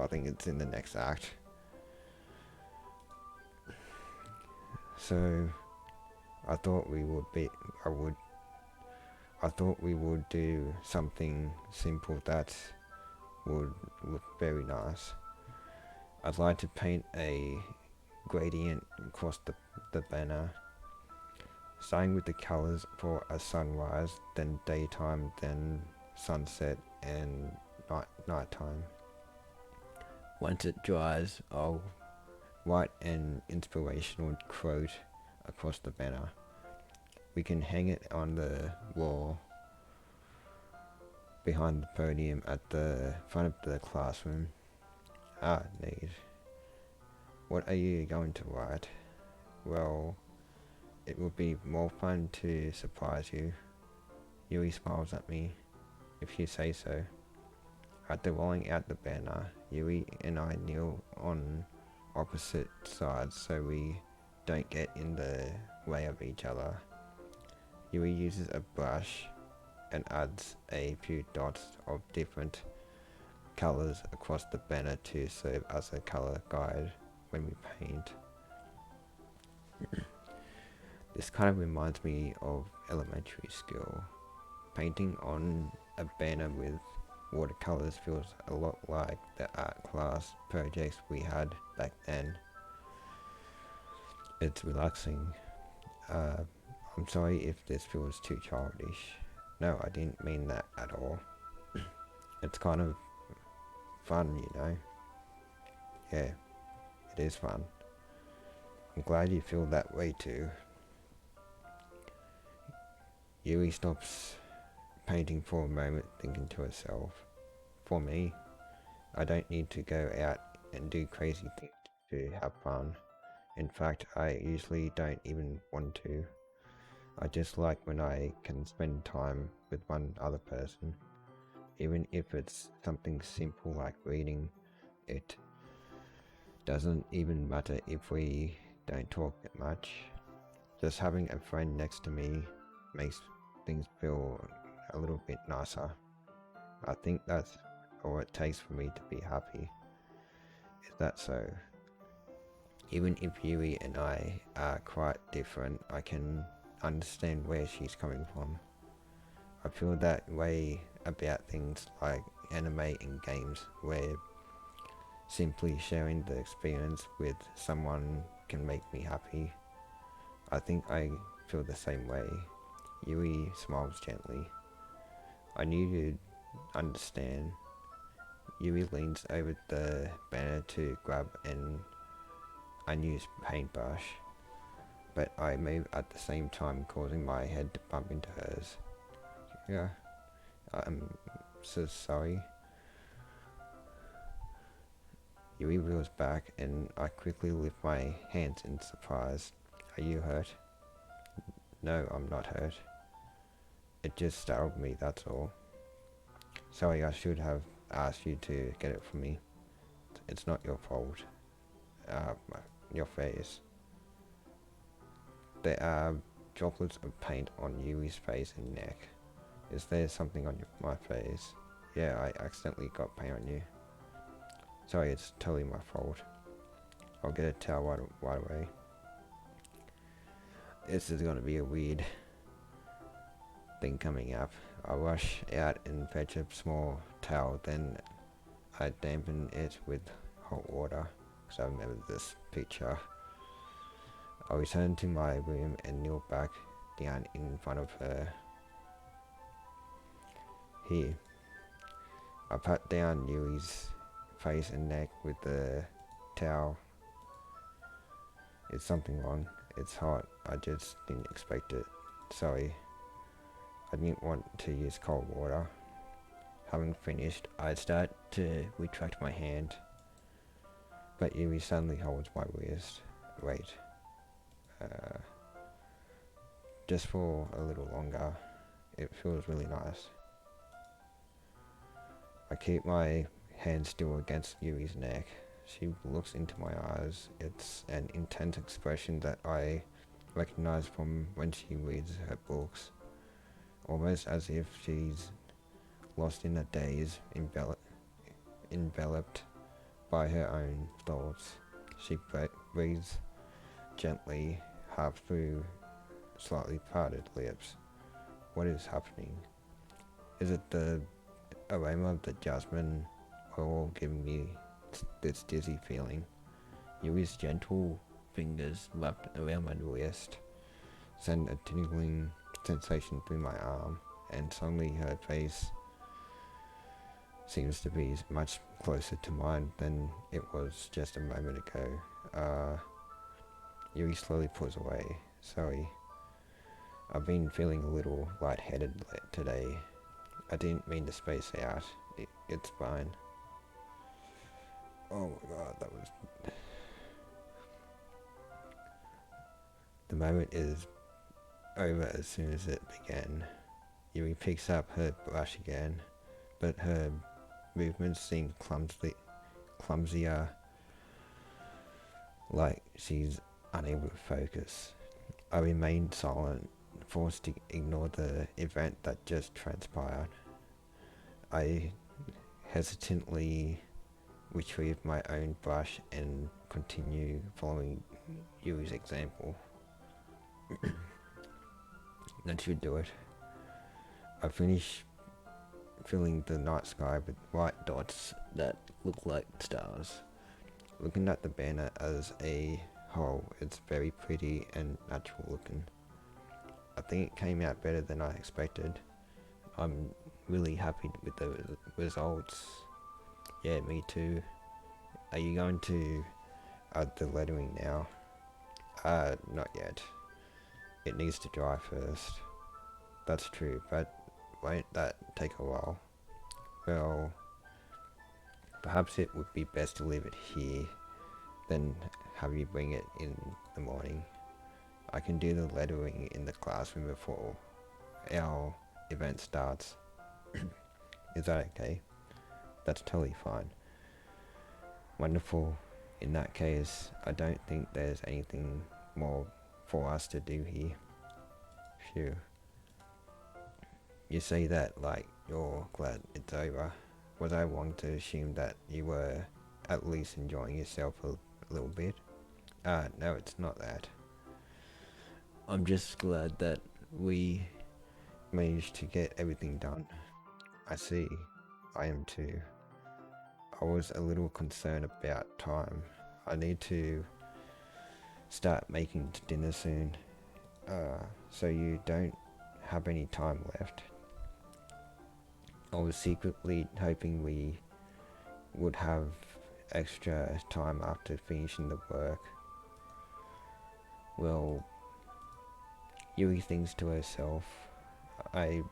S1: I think it's in the next act. So I thought we would do something simple that would look very nice. I'd like to paint a gradient across the banner, starting with the colors for a sunrise, then daytime, then sunset, and nighttime. Once it dries, I'll write an inspirational quote across the banner. We can hang it on the wall behind the podium at the front of the classroom. Neat. What are you going to write? Well, it would be more fun to surprise you. Yui smiles at me. If you say so. After rolling out the banner, Yui and I kneel on opposite sides so we don't get in the way of each other. Yui uses a brush and adds a few dots of different colors across the banner to serve as a color guide when we paint. This kind of reminds me of elementary school. Painting on a banner with watercolors feels a lot like the art class projects we had back then. It's relaxing. I'm sorry if this feels too childish. No, I didn't mean that at all. It's kind of fun, you know? Yeah, it is fun. I'm glad you feel that way too. Yui stops painting for a moment, thinking to herself. For me, I don't need to go out and do crazy things to have fun. In fact, I usually don't even want to. I just like when I can spend time with one other person, even if it's something simple like reading. It doesn't even matter if we don't talk that much. Just having a friend next to me makes things feel a little bit nicer. I think that's all it takes for me to be happy. Is that so? Even if Yui and I are quite different, I can understand where she's coming from. I feel that way about things like anime and games, where simply sharing the experience with someone can make me happy. I think I feel the same way. Yui smiles gently. I knew you'd understand. Yui leans over the banner to grab an unused paintbrush, but I move at the same time, causing my head to bump into hers. Yeah, I'm so sorry. Yui reels back, and I quickly lift my hands in surprise. Are you hurt? No, I'm not hurt. It just startled me, that's all. Sorry, I should have asked you to get it for me. It's not your fault. Your face. There are droplets of paint on Yui's face and neck. Is there something on my face? Yeah, I accidentally got paint on you. Sorry, it's totally my fault. I'll get a towel right away. This is gonna be a weird thing coming up. I rush out and fetch a small towel, then I dampen it with hot water, because I remember this picture. I return to my room and kneel back down in front of her. Here. I pat down Yui's face and neck with the towel. Is something wrong? It's hot. I just didn't expect it. Sorry. I didn't want to use cold water. Having finished, I start to retract my hand, but Yui suddenly holds my wrist. Wait. Just for a little longer. It feels really nice. I keep my hand still against Yui's neck. She looks into my eyes. It's an intense expression that I recognize from when she reads her books. Almost as if she's lost in a daze, enveloped by her own thoughts. She breathes gently, half through slightly parted lips. What is happening? Is it the aroma of the jasmine oil giving me this dizzy feeling? Yui's gentle fingers wrapped around my wrist send a tingling sensation through my arm, and suddenly her face seems to be much closer to mine than it was just a moment ago. Yui slowly pulls away. Sorry. I've been feeling a little lightheaded today. I didn't mean to space out. It's fine. Oh my god, that was... The moment is over as soon as it began. Yui picks up her brush again, but her movements seem clumsier, like she's unable to focus. I remained silent, forced to ignore the event that just transpired. I hesitantly retrieved my own brush and continue following Yui's example. That should do it. I finish filling the night sky with white dots that look like stars. Looking at the banner as a whole, it's very pretty and natural looking. I think it came out better than I expected. I'm really happy with the results. Yeah, me too. Are you going to add the lettering now? Not yet. It needs to dry first. That's true, but won't that take a while? Well, perhaps it would be best to leave it here, then have you bring it in the morning. I can do the lettering in the classroom before our event starts. Is that okay? That's totally fine. Wonderful. In that case, I don't think there's anything more for us to do here. Phew. You say that like you're glad it's over. Was I wrong to assume that you were at least enjoying yourself a little bit? No, it's not that. I'm just glad that we managed to get everything done. I see. I am too. I was a little concerned about time. I need to start making dinner soon. So you don't have any time left. I was secretly hoping we would have extra time after finishing the work. Well, Yui thinks to herself, I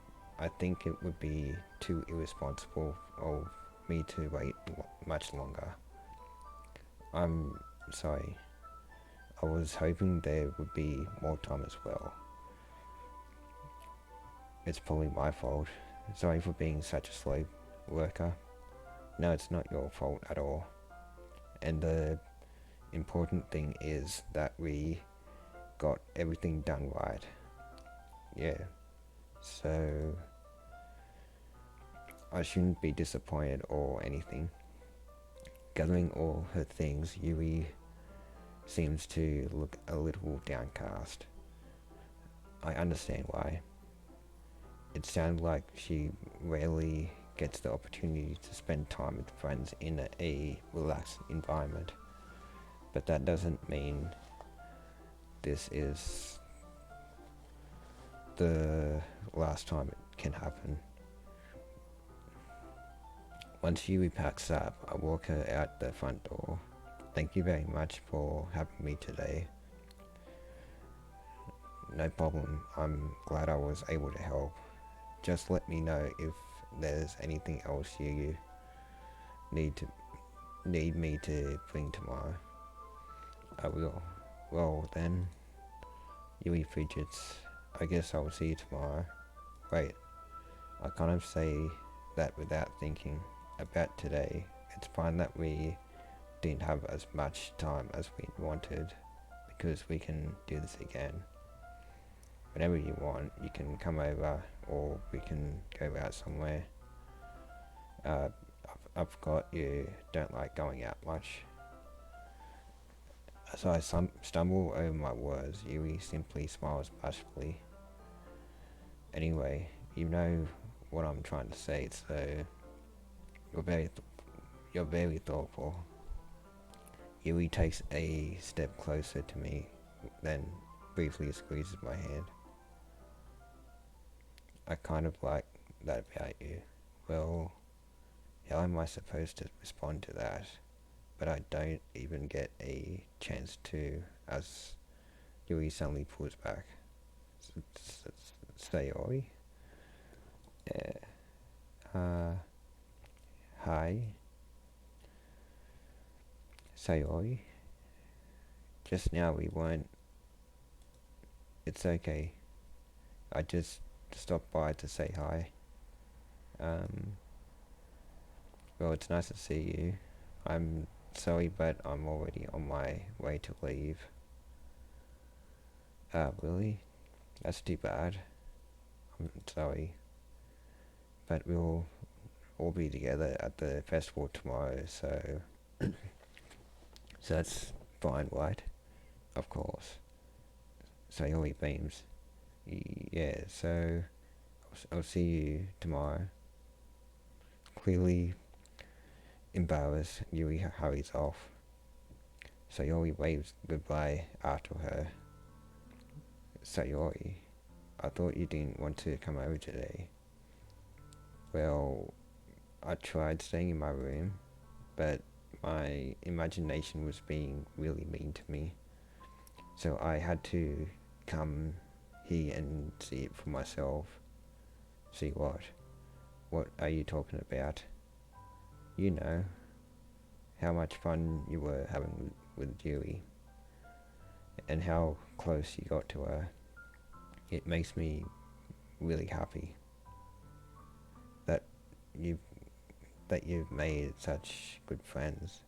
S1: think it would be too irresponsible of me to wait much longer. I'm sorry. I was hoping there would be more time as well. It's probably my fault. Sorry for being such a slow worker. No, it's not your fault at all. And the important thing is that we got everything done right. Yeah. So I shouldn't be disappointed or anything. Gathering all her things, Yui seems to look a little downcast. I understand why. It sounds like she rarely gets the opportunity to spend time with friends in a relaxed environment. But that doesn't mean this is the last time it can happen. Once Yui packs up, I walk her out the front door. Thank you very much for having me today. No problem. I'm glad I was able to help. Just let me know if there's anything else you need me to bring tomorrow. I will. Well then, Yui fidgets. I guess I'll see you tomorrow. Wait, I kind of say that without thinking about today. It's fine that we didn't have as much time as we wanted, because we can do this again. Whenever you want, you can come over, or we can go out somewhere. I've forgot you don't like going out much. As I stumble over my words, Yui simply smiles bashfully. Anyway, you know what I'm trying to say, so you're very thoughtful. Yui takes a step closer to me, then briefly squeezes my hand. I kind of like that about you. Well, how am I supposed to respond to that? But I don't even get a chance to, as Yui suddenly pulls back. Sayori? Hi? Sayori? Just now we weren't. It's okay. I just stopped by to say hi. Well, it's nice to see you. I'm sorry, but I'm already on my way to leave. Really? That's too bad. I'm sorry. But we'll all be together at the festival tomorrow, so... so that's fine, right? Of course. Sayori beams. Yeah, so... I'll see you tomorrow. Clearly embarrassed, Yui hurries off. Sayori waves goodbye after her. Sayori, I thought you didn't want to come over today. Well, I tried staying in my room, but my imagination was being really mean to me. So I had to come here and see it for myself. See what? What are you talking about? You know, how much fun you were having with Yui, and how close you got to her. It makes me really happy that you've made such good friends.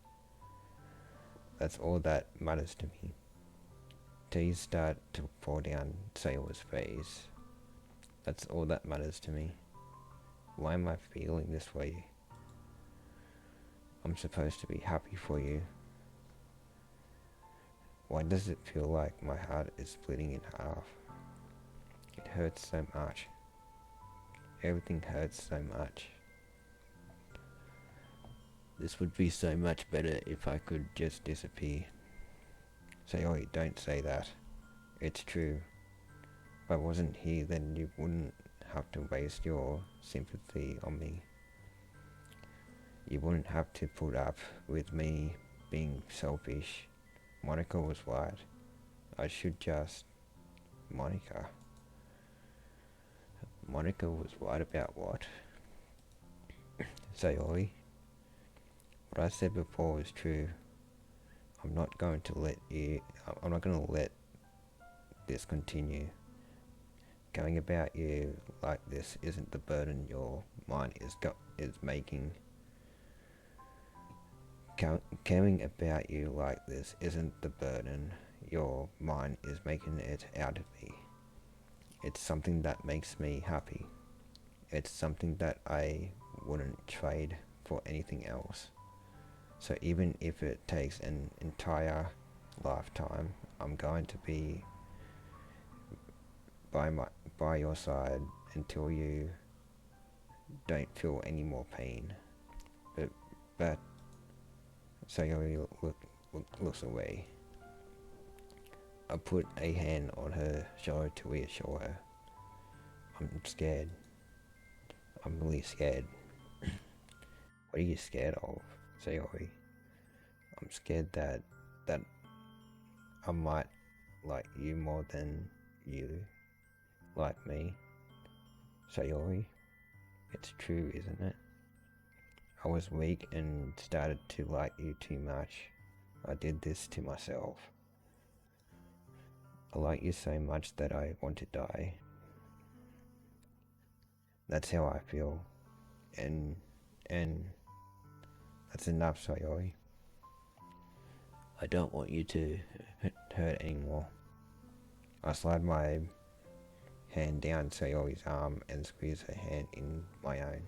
S1: That's all that matters to me. Tears start to fall down Sayori's face. That's all that matters to me. Why am I feeling this way? I'm supposed to be happy for you. Why does it feel like my heart is splitting in half? It hurts so much. Everything hurts so much. This would be so much better if I could just disappear. Sayori, don't say that. It's true. If I wasn't here, then you wouldn't have to waste your sympathy on me. You wouldn't have to put up with me being selfish. Monika was right. I should just... Monika. Monika was right about what? Sayori, what I said before is true. I'm not going to let this continue. Going about you like this isn't the burden your mind is making. Caring about you like this isn't the burden your mind is making it out of me. It's something that makes me happy. It's something that I wouldn't trade for anything else. So even if it takes an entire lifetime, I'm going to be by your side until you don't feel any more pain. But Sayori looks away. I put a hand on her shoulder to reassure her. I'm scared. I'm really scared. What are you scared of, Sayori? I'm scared that I might like you more than you like me. Sayori, it's true, isn't it? I was weak and started to like you too much. I did this to myself. I like you so much that I want to die. That's how I feel. And that's enough, Sayori. I don't want you to hurt anymore. I slide my hand down Sayori's arm and squeeze her hand in my own.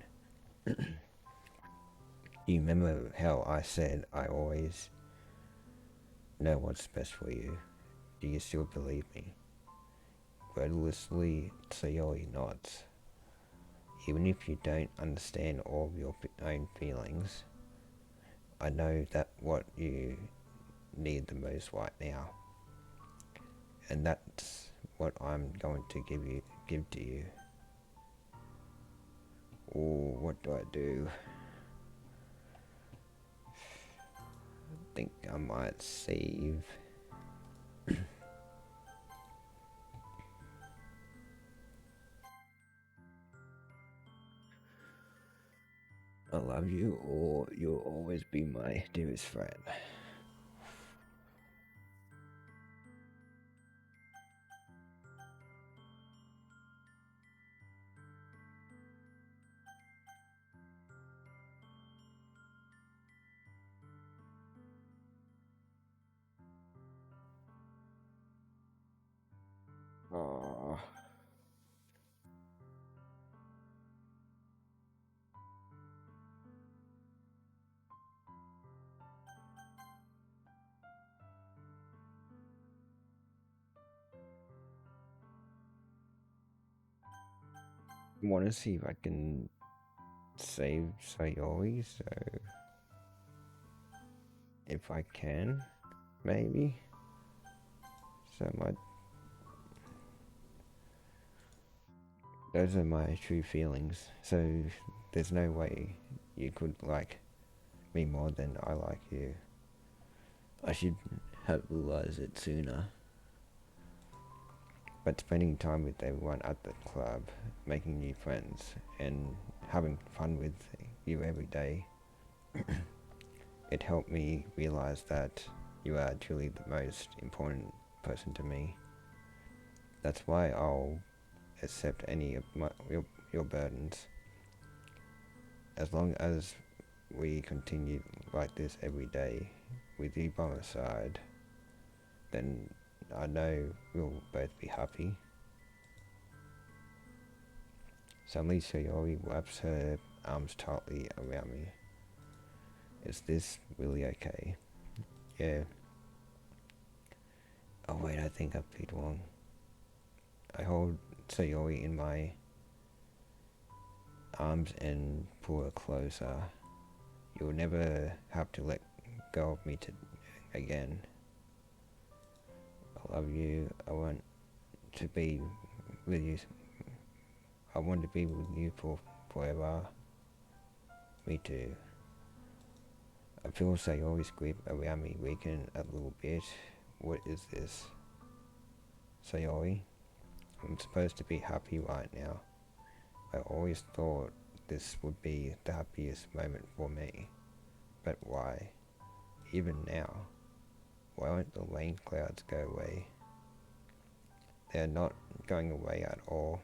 S1: You remember how I said I always know what's best for you? Do you still believe me? Wordlessly, Sayori nods. Even if you don't understand all of your own feelings, I know that what you need the most right now. And that's what I'm going to give to you. Oh, what do I do? I think I might save. I love you, or you'll always be my dearest friend. Aww. I want to see if I can save Sayori, so if I can, maybe. So those are my true feelings. So there's no way you could like me more than I like you. I should have realized it sooner. But spending time with everyone at the club, making new friends, and having fun with you every day, it helped me realize that you are truly the most important person to me. That's why I'll accept any of your burdens. As long as we continue like this every day, with you by my side, then I know we'll both be happy. Suddenly Sayori wraps her arms tightly around me. Is this really okay? Yeah. Oh wait, I think I picked one. I hold Sayori in my arms and pull her closer. You'll never have to let go of me again. I love you. I want to be with you. I want to be with you for forever. Me too. I feel Sayori's grip around me weaken a little bit. What is this? Sayori? I'm supposed to be happy right now. I always thought this would be the happiest moment for me. But why? Even now? Why won't the rain clouds go away? They're not going away at all.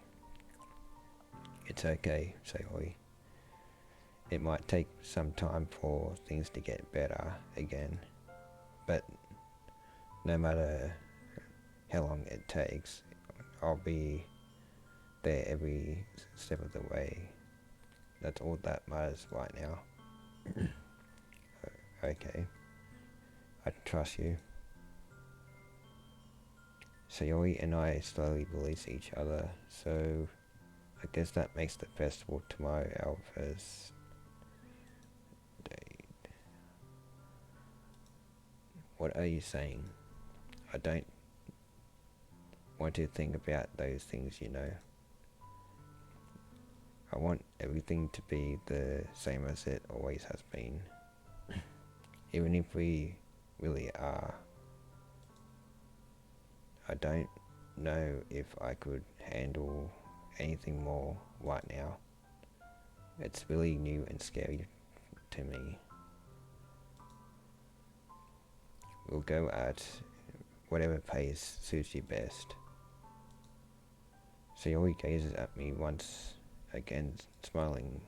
S1: It's okay, Sayori. It might take some time for things to get better again. But no matter how long it takes, I'll be there every step of the way. That's all that matters right now. Okay. I trust you. Sayori and I slowly release each other, so I guess that makes the festival tomorrow our first date. What are you saying? I don't want to think about those things, you know. I want everything to be the same as it always has been. Even if we really are. I don't know if I could handle anything more right now. It's really new and scary to me. We'll go at whatever pace suits you best. Sayori gazes at me once again, smiling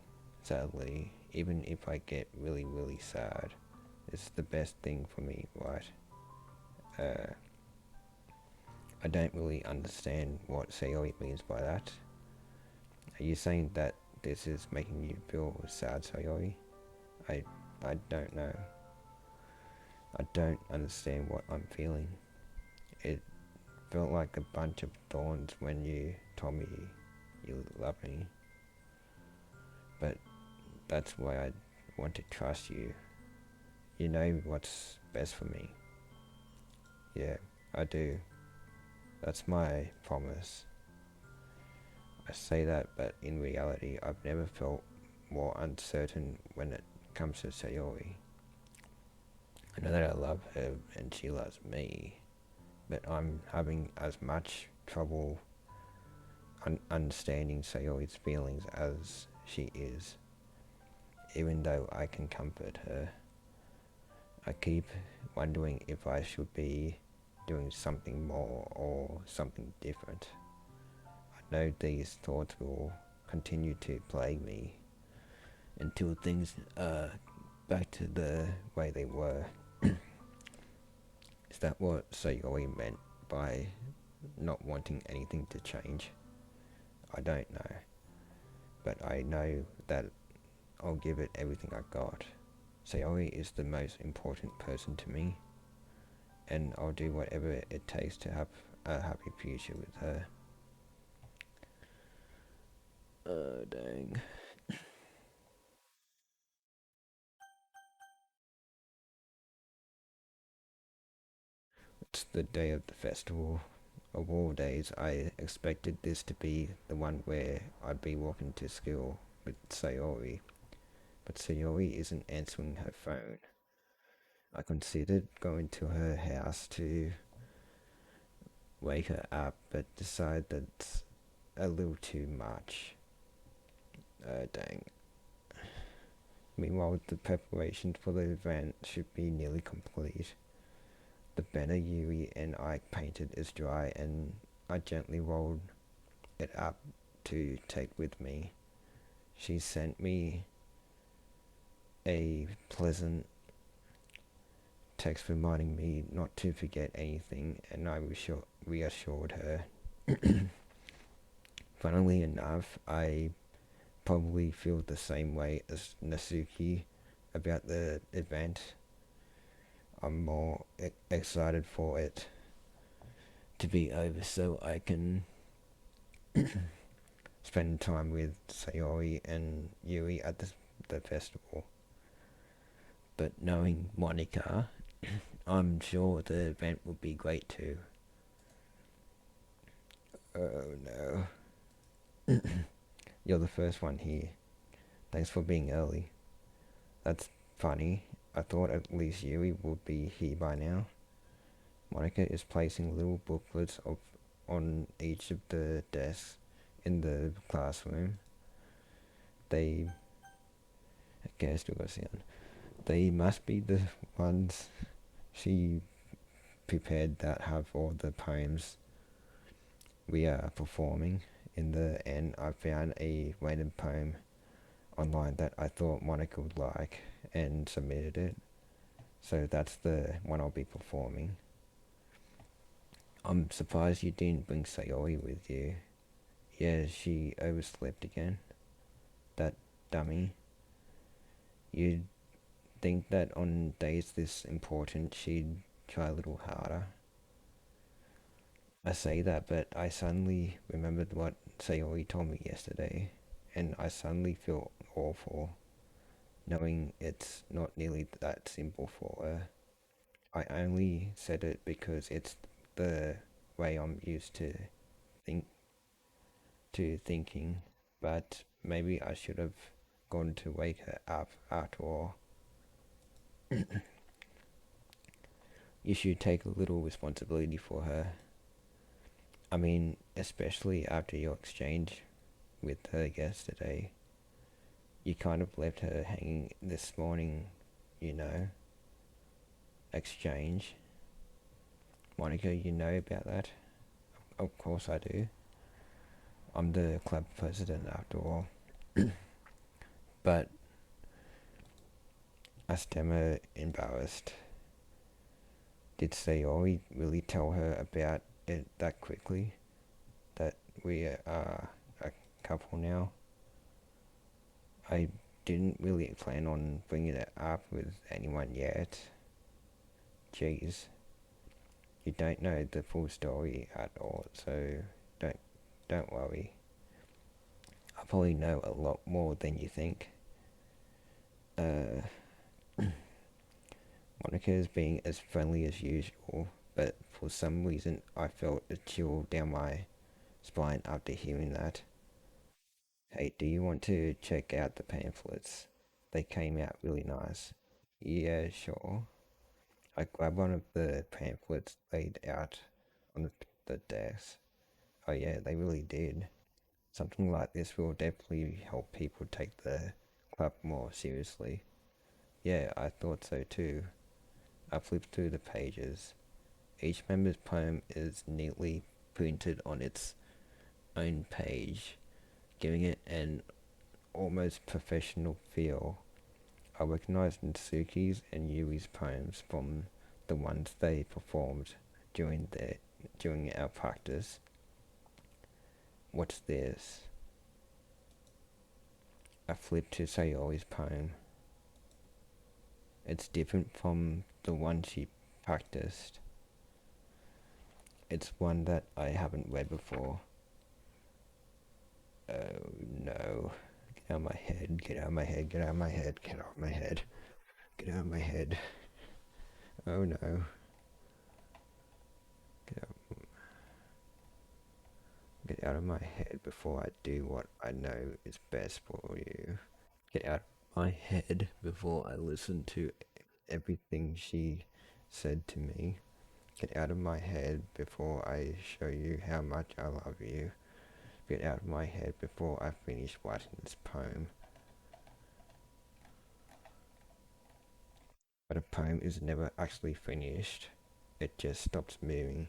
S1: sadly. Even if I get really, really sad, it's the best thing for me, right? I don't really understand what Sayori means by that. Are you saying that this is making you feel sad, Sayori? I don't know. I don't understand what I'm feeling. It felt like a bunch of thorns when you told me you love me. But that's why I want to trust you. You know what's best for me. Yeah, I do. That's my promise. I say that, but in reality, I've never felt more uncertain when it comes to Sayori. I know that I love her and she loves me, but I'm having as much trouble understanding Sayori's feelings as she is. Even though I can comfort her, I keep wondering if I should be doing something more or something different. I know these thoughts will continue to plague me until things are back to the way they were. Is that what Sayori meant by not wanting anything to change? I don't know. But I know that I'll give it everything I got. Sayori is the most important person to me, and I'll do whatever it takes to have a happy future with her. Dang. It's the day of the festival. Of all days, I expected this to be the one where I'd be walking to school with Sayori, but Sayori isn't answering her phone. I considered going to her house to wake her up, but decided that's a little too much. Dang. Meanwhile, the preparations for the event should be nearly complete. The banner Yui and I painted is dry, and I gently rolled it up to take with me. She sent me a pleasant text reminding me not to forget anything, and I reassured her. Funnily enough, I probably feel the same way as Nasuki about the event. I'm more excited for it to be over so I can spend time with Sayori and Yui at the festival. But knowing Monika, I'm sure the event will be great too. Oh no. You're the first one here. Thanks for being early. That's funny. I thought at least Yui would be here by now. Monika is placing little booklets on each of the desks in the classroom. They, okay, I still got sound. They must be the ones she prepared that have all the poems we are performing. In the end, I found a random poem online that I thought Monika would like and submitted it. So that's the one I'll be performing. I'm surprised you didn't bring Sayori with you. Yeah, she overslept again. That dummy. You'd think that on days this important she'd try a little harder. I say that, but I suddenly remembered what Sayori told me yesterday, and I suddenly feel awful, knowing it's not nearly that simple for her. I only said it because it's the way I'm used think thinking, but maybe I should have gone to wake her up after all. You should take a little responsibility for her. I mean, especially after your exchange with her yesterday. You kind of left her hanging this morning, you know. Exchange. Monika, you know about that? Of course I do. I'm the club president after all. But I stammer embarrassed. Did Sayori really tell her about it that quickly? That we are a couple now? I didn't really plan on bringing it up with anyone yet. Jeez. You don't know the full story at all, so don't worry. I probably know a lot more than you think. Monika is being as friendly as usual, but for some reason I felt a chill down my spine after hearing that. Hey, do you want to check out the pamphlets? They came out really nice. Yeah, sure. I grabbed one of the pamphlets laid out on the desk. Oh yeah, they really did. Something like this will definitely help people take the club more seriously. Yeah, I thought so too. I flipped through the pages. Each member's poem is neatly printed on its own page, giving it an almost professional feel. I recognized Natsuki's and Yui's poems from the ones they performed during our practice. What's this? I flipped to Sayori's poem. It's different from the one she practiced. It's one that I haven't read before. Oh no. Get out of my head, get out of my head, get out of my head, get out of my head, get out of my head. Oh no. Get out, get out of my head before I do what I know is best for you. Get out of my head before I listen to everything she said to me. Get out of my head before I show you how much I love you. Get out of my head before I finish writing this poem. But a poem is never actually finished. It just stops moving.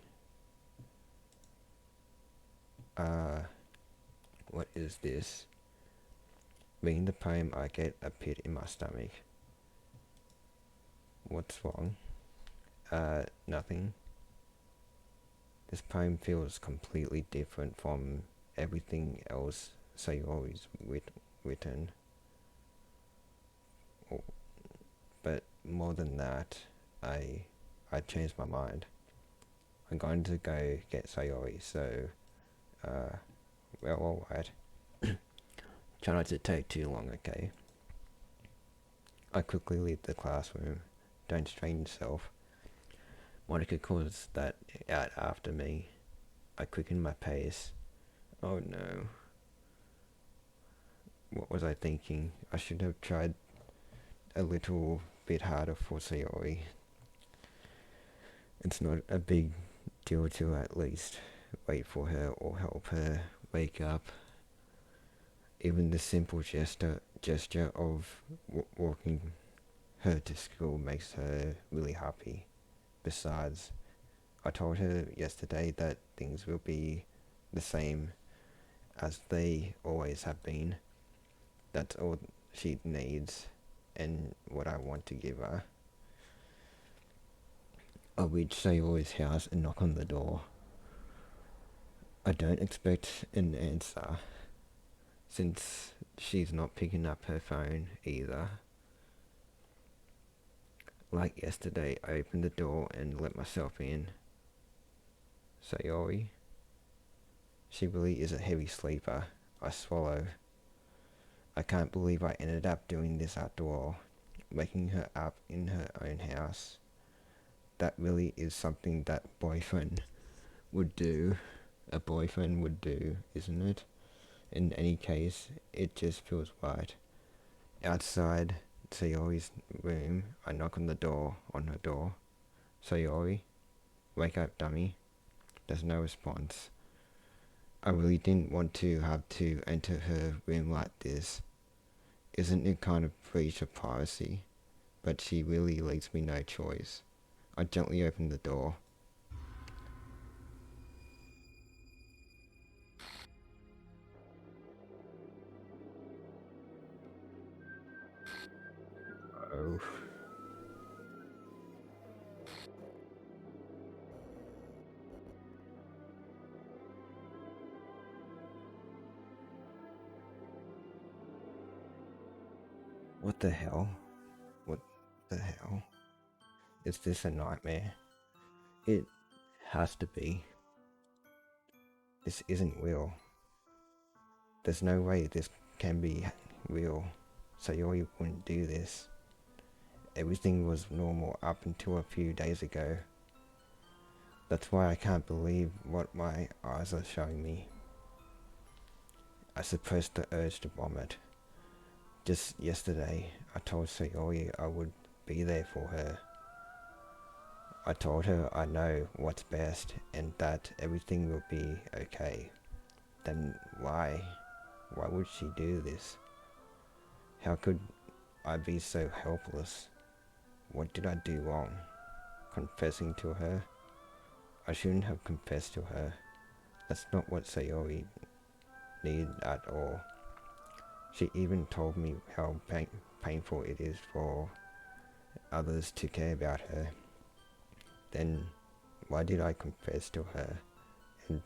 S1: What is this? Reading the poem, I get a pit in my stomach. What's wrong? Nothing. This poem feels completely different from everything else Sayori's written. But more than that, I changed my mind. I'm going to go get Sayori, so, well, alright. Try not to take too long, okay? I quickly leave the classroom. Don't strain yourself. Monika calls that out after me. I quicken my pace. Oh no. What was I thinking? I should have tried a little bit harder for Sayori. It's not a big deal to at least wait for her or help her wake up. Even the simple gesture of walking her to school makes her really happy. Besides, I told her yesterday that things will be the same as they always have been. That's all she needs and what I want to give her. I reach Sayori's house and knock on the door. I don't expect an answer, since she's not picking up her phone either. Like yesterday, I opened the door and let myself in. Sayori? She really is a heavy sleeper. I swallow. I can't believe I ended up doing this after all, waking her up in her own house. That really is something that boyfriend would do. A boyfriend would do, isn't it? In any case, it just feels right. Outside Sayori's room, I knock on her door. Sayori, wake up, dummy. There's no response. I really didn't want to have to enter her room like this. Isn't it kind of breach of privacy? But she really leaves me no choice. I gently open the door. Oh. What the hell? What the hell? Is this a nightmare? It has to be. This isn't real. There's no way this can be real. Sayori wouldn't do this. Everything was normal up until a few days ago. That's why I can't believe what my eyes are showing me. I suppressed the urge to vomit. Just yesterday, I told Sayori I would be there for her. I told her I know what's best and that everything will be okay. Then why? Why would she do this? How could I be so helpless? What did I do wrong? Confessing to her? I shouldn't have confessed to her. That's not what Sayori needed at all. She even told me how painful it is for others to care about her. Then why did I confess to her and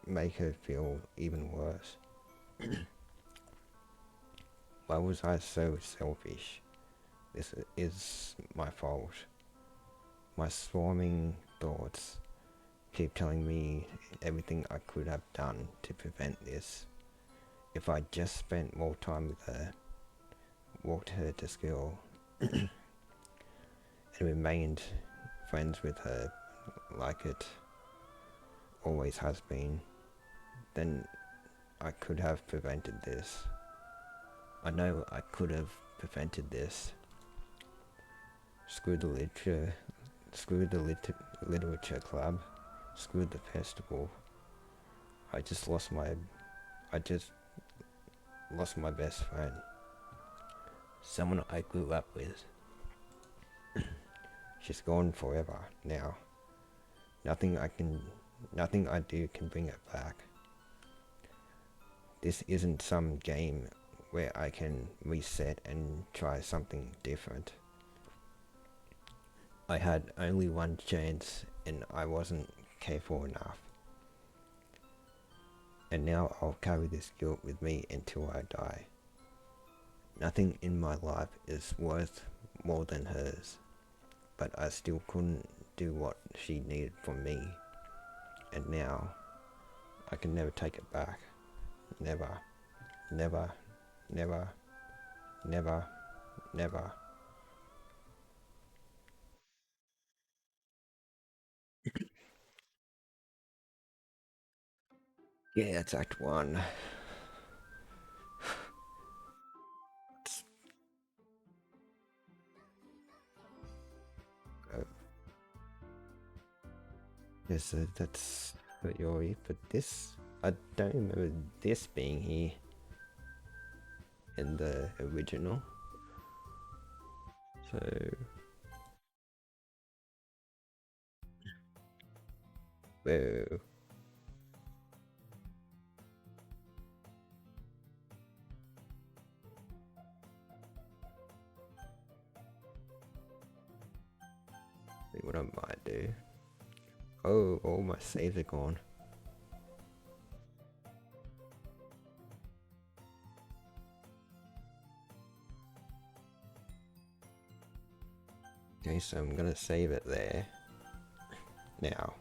S1: make her feel even worse? Why was I so selfish? This is my fault. My swarming thoughts keep telling me everything I could have done to prevent this. If I just spent more time with her, walked her to school, and remained friends with her like it always has been, then I could have prevented this. I know I could have prevented this. Screw the literature club, screw the festival. I just lost my best friend. Someone I grew up with. She's gone forever now. Nothing I do can bring it back. This isn't some game where I can reset and try something different. I had only one chance and I wasn't careful enough. And now I'll carry this guilt with me until I die. Nothing in my life is worth more than hers, but I still couldn't do what she needed from me, and now I can never take it back. Never, never, never, never, never. Yeah, that's Act 1. Uh, yes, that's what you're here, but this, I don't remember this being here in the original. So, whoa. See what I might do. Oh, all my saves are gone. Okay, so I'm gonna save it there. Now,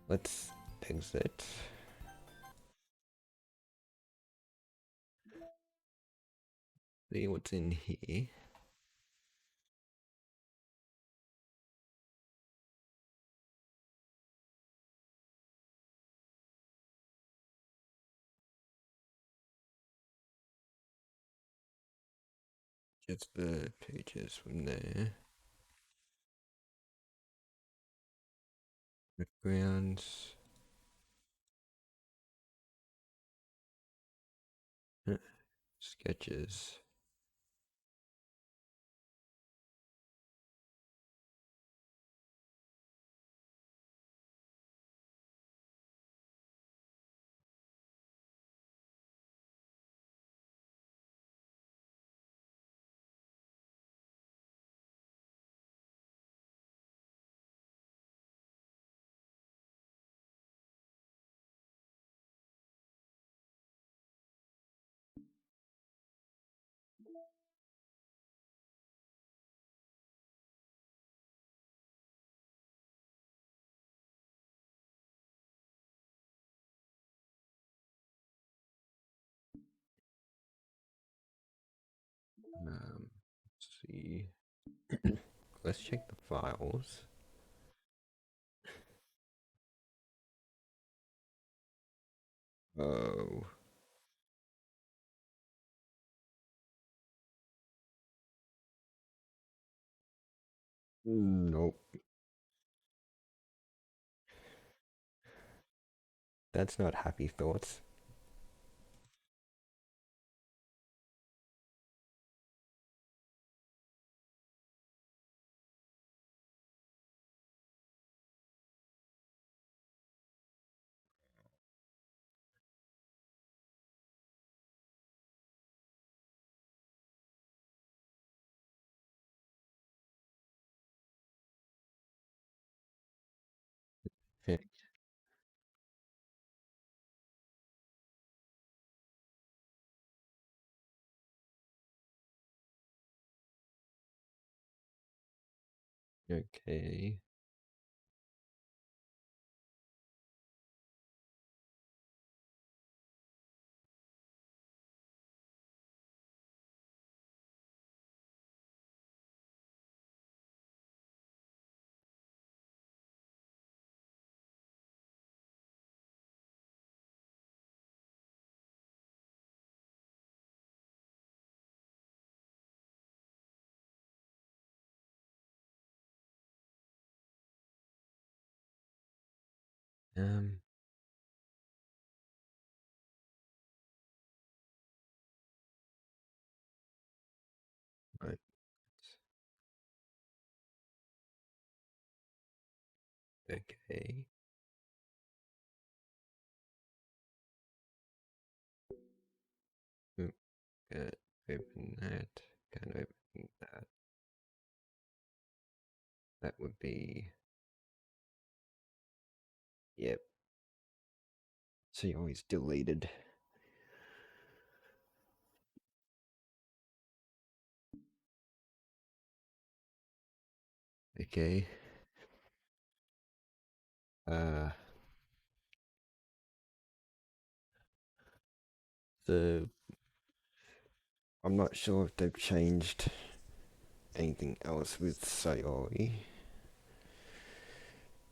S1: let's exit. See what's in here. Just the pages from there. Backgrounds. Sketches. Let's see. Let's check the files. Oh. Nope. That's not happy thoughts. Okay. Um. Right. Okay. Mm, Good. Open that. Can open that. That would be. Yep. So you always deleted. Okay. Uh, the I'm not sure if they've changed anything else with Sayori,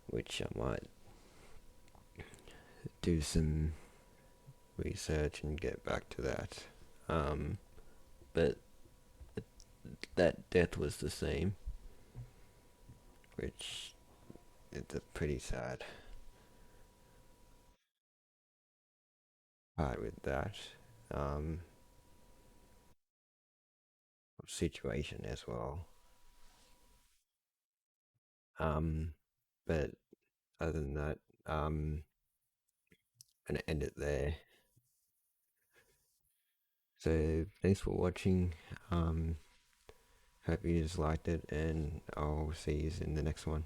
S1: which I might do some research and get back to that. But that death was the same, which is a pretty sad part with that um, situation as well. Um, but other than that, gonna end it there. So thanks for watching. Hope you just liked it, and I'll see you in the next one.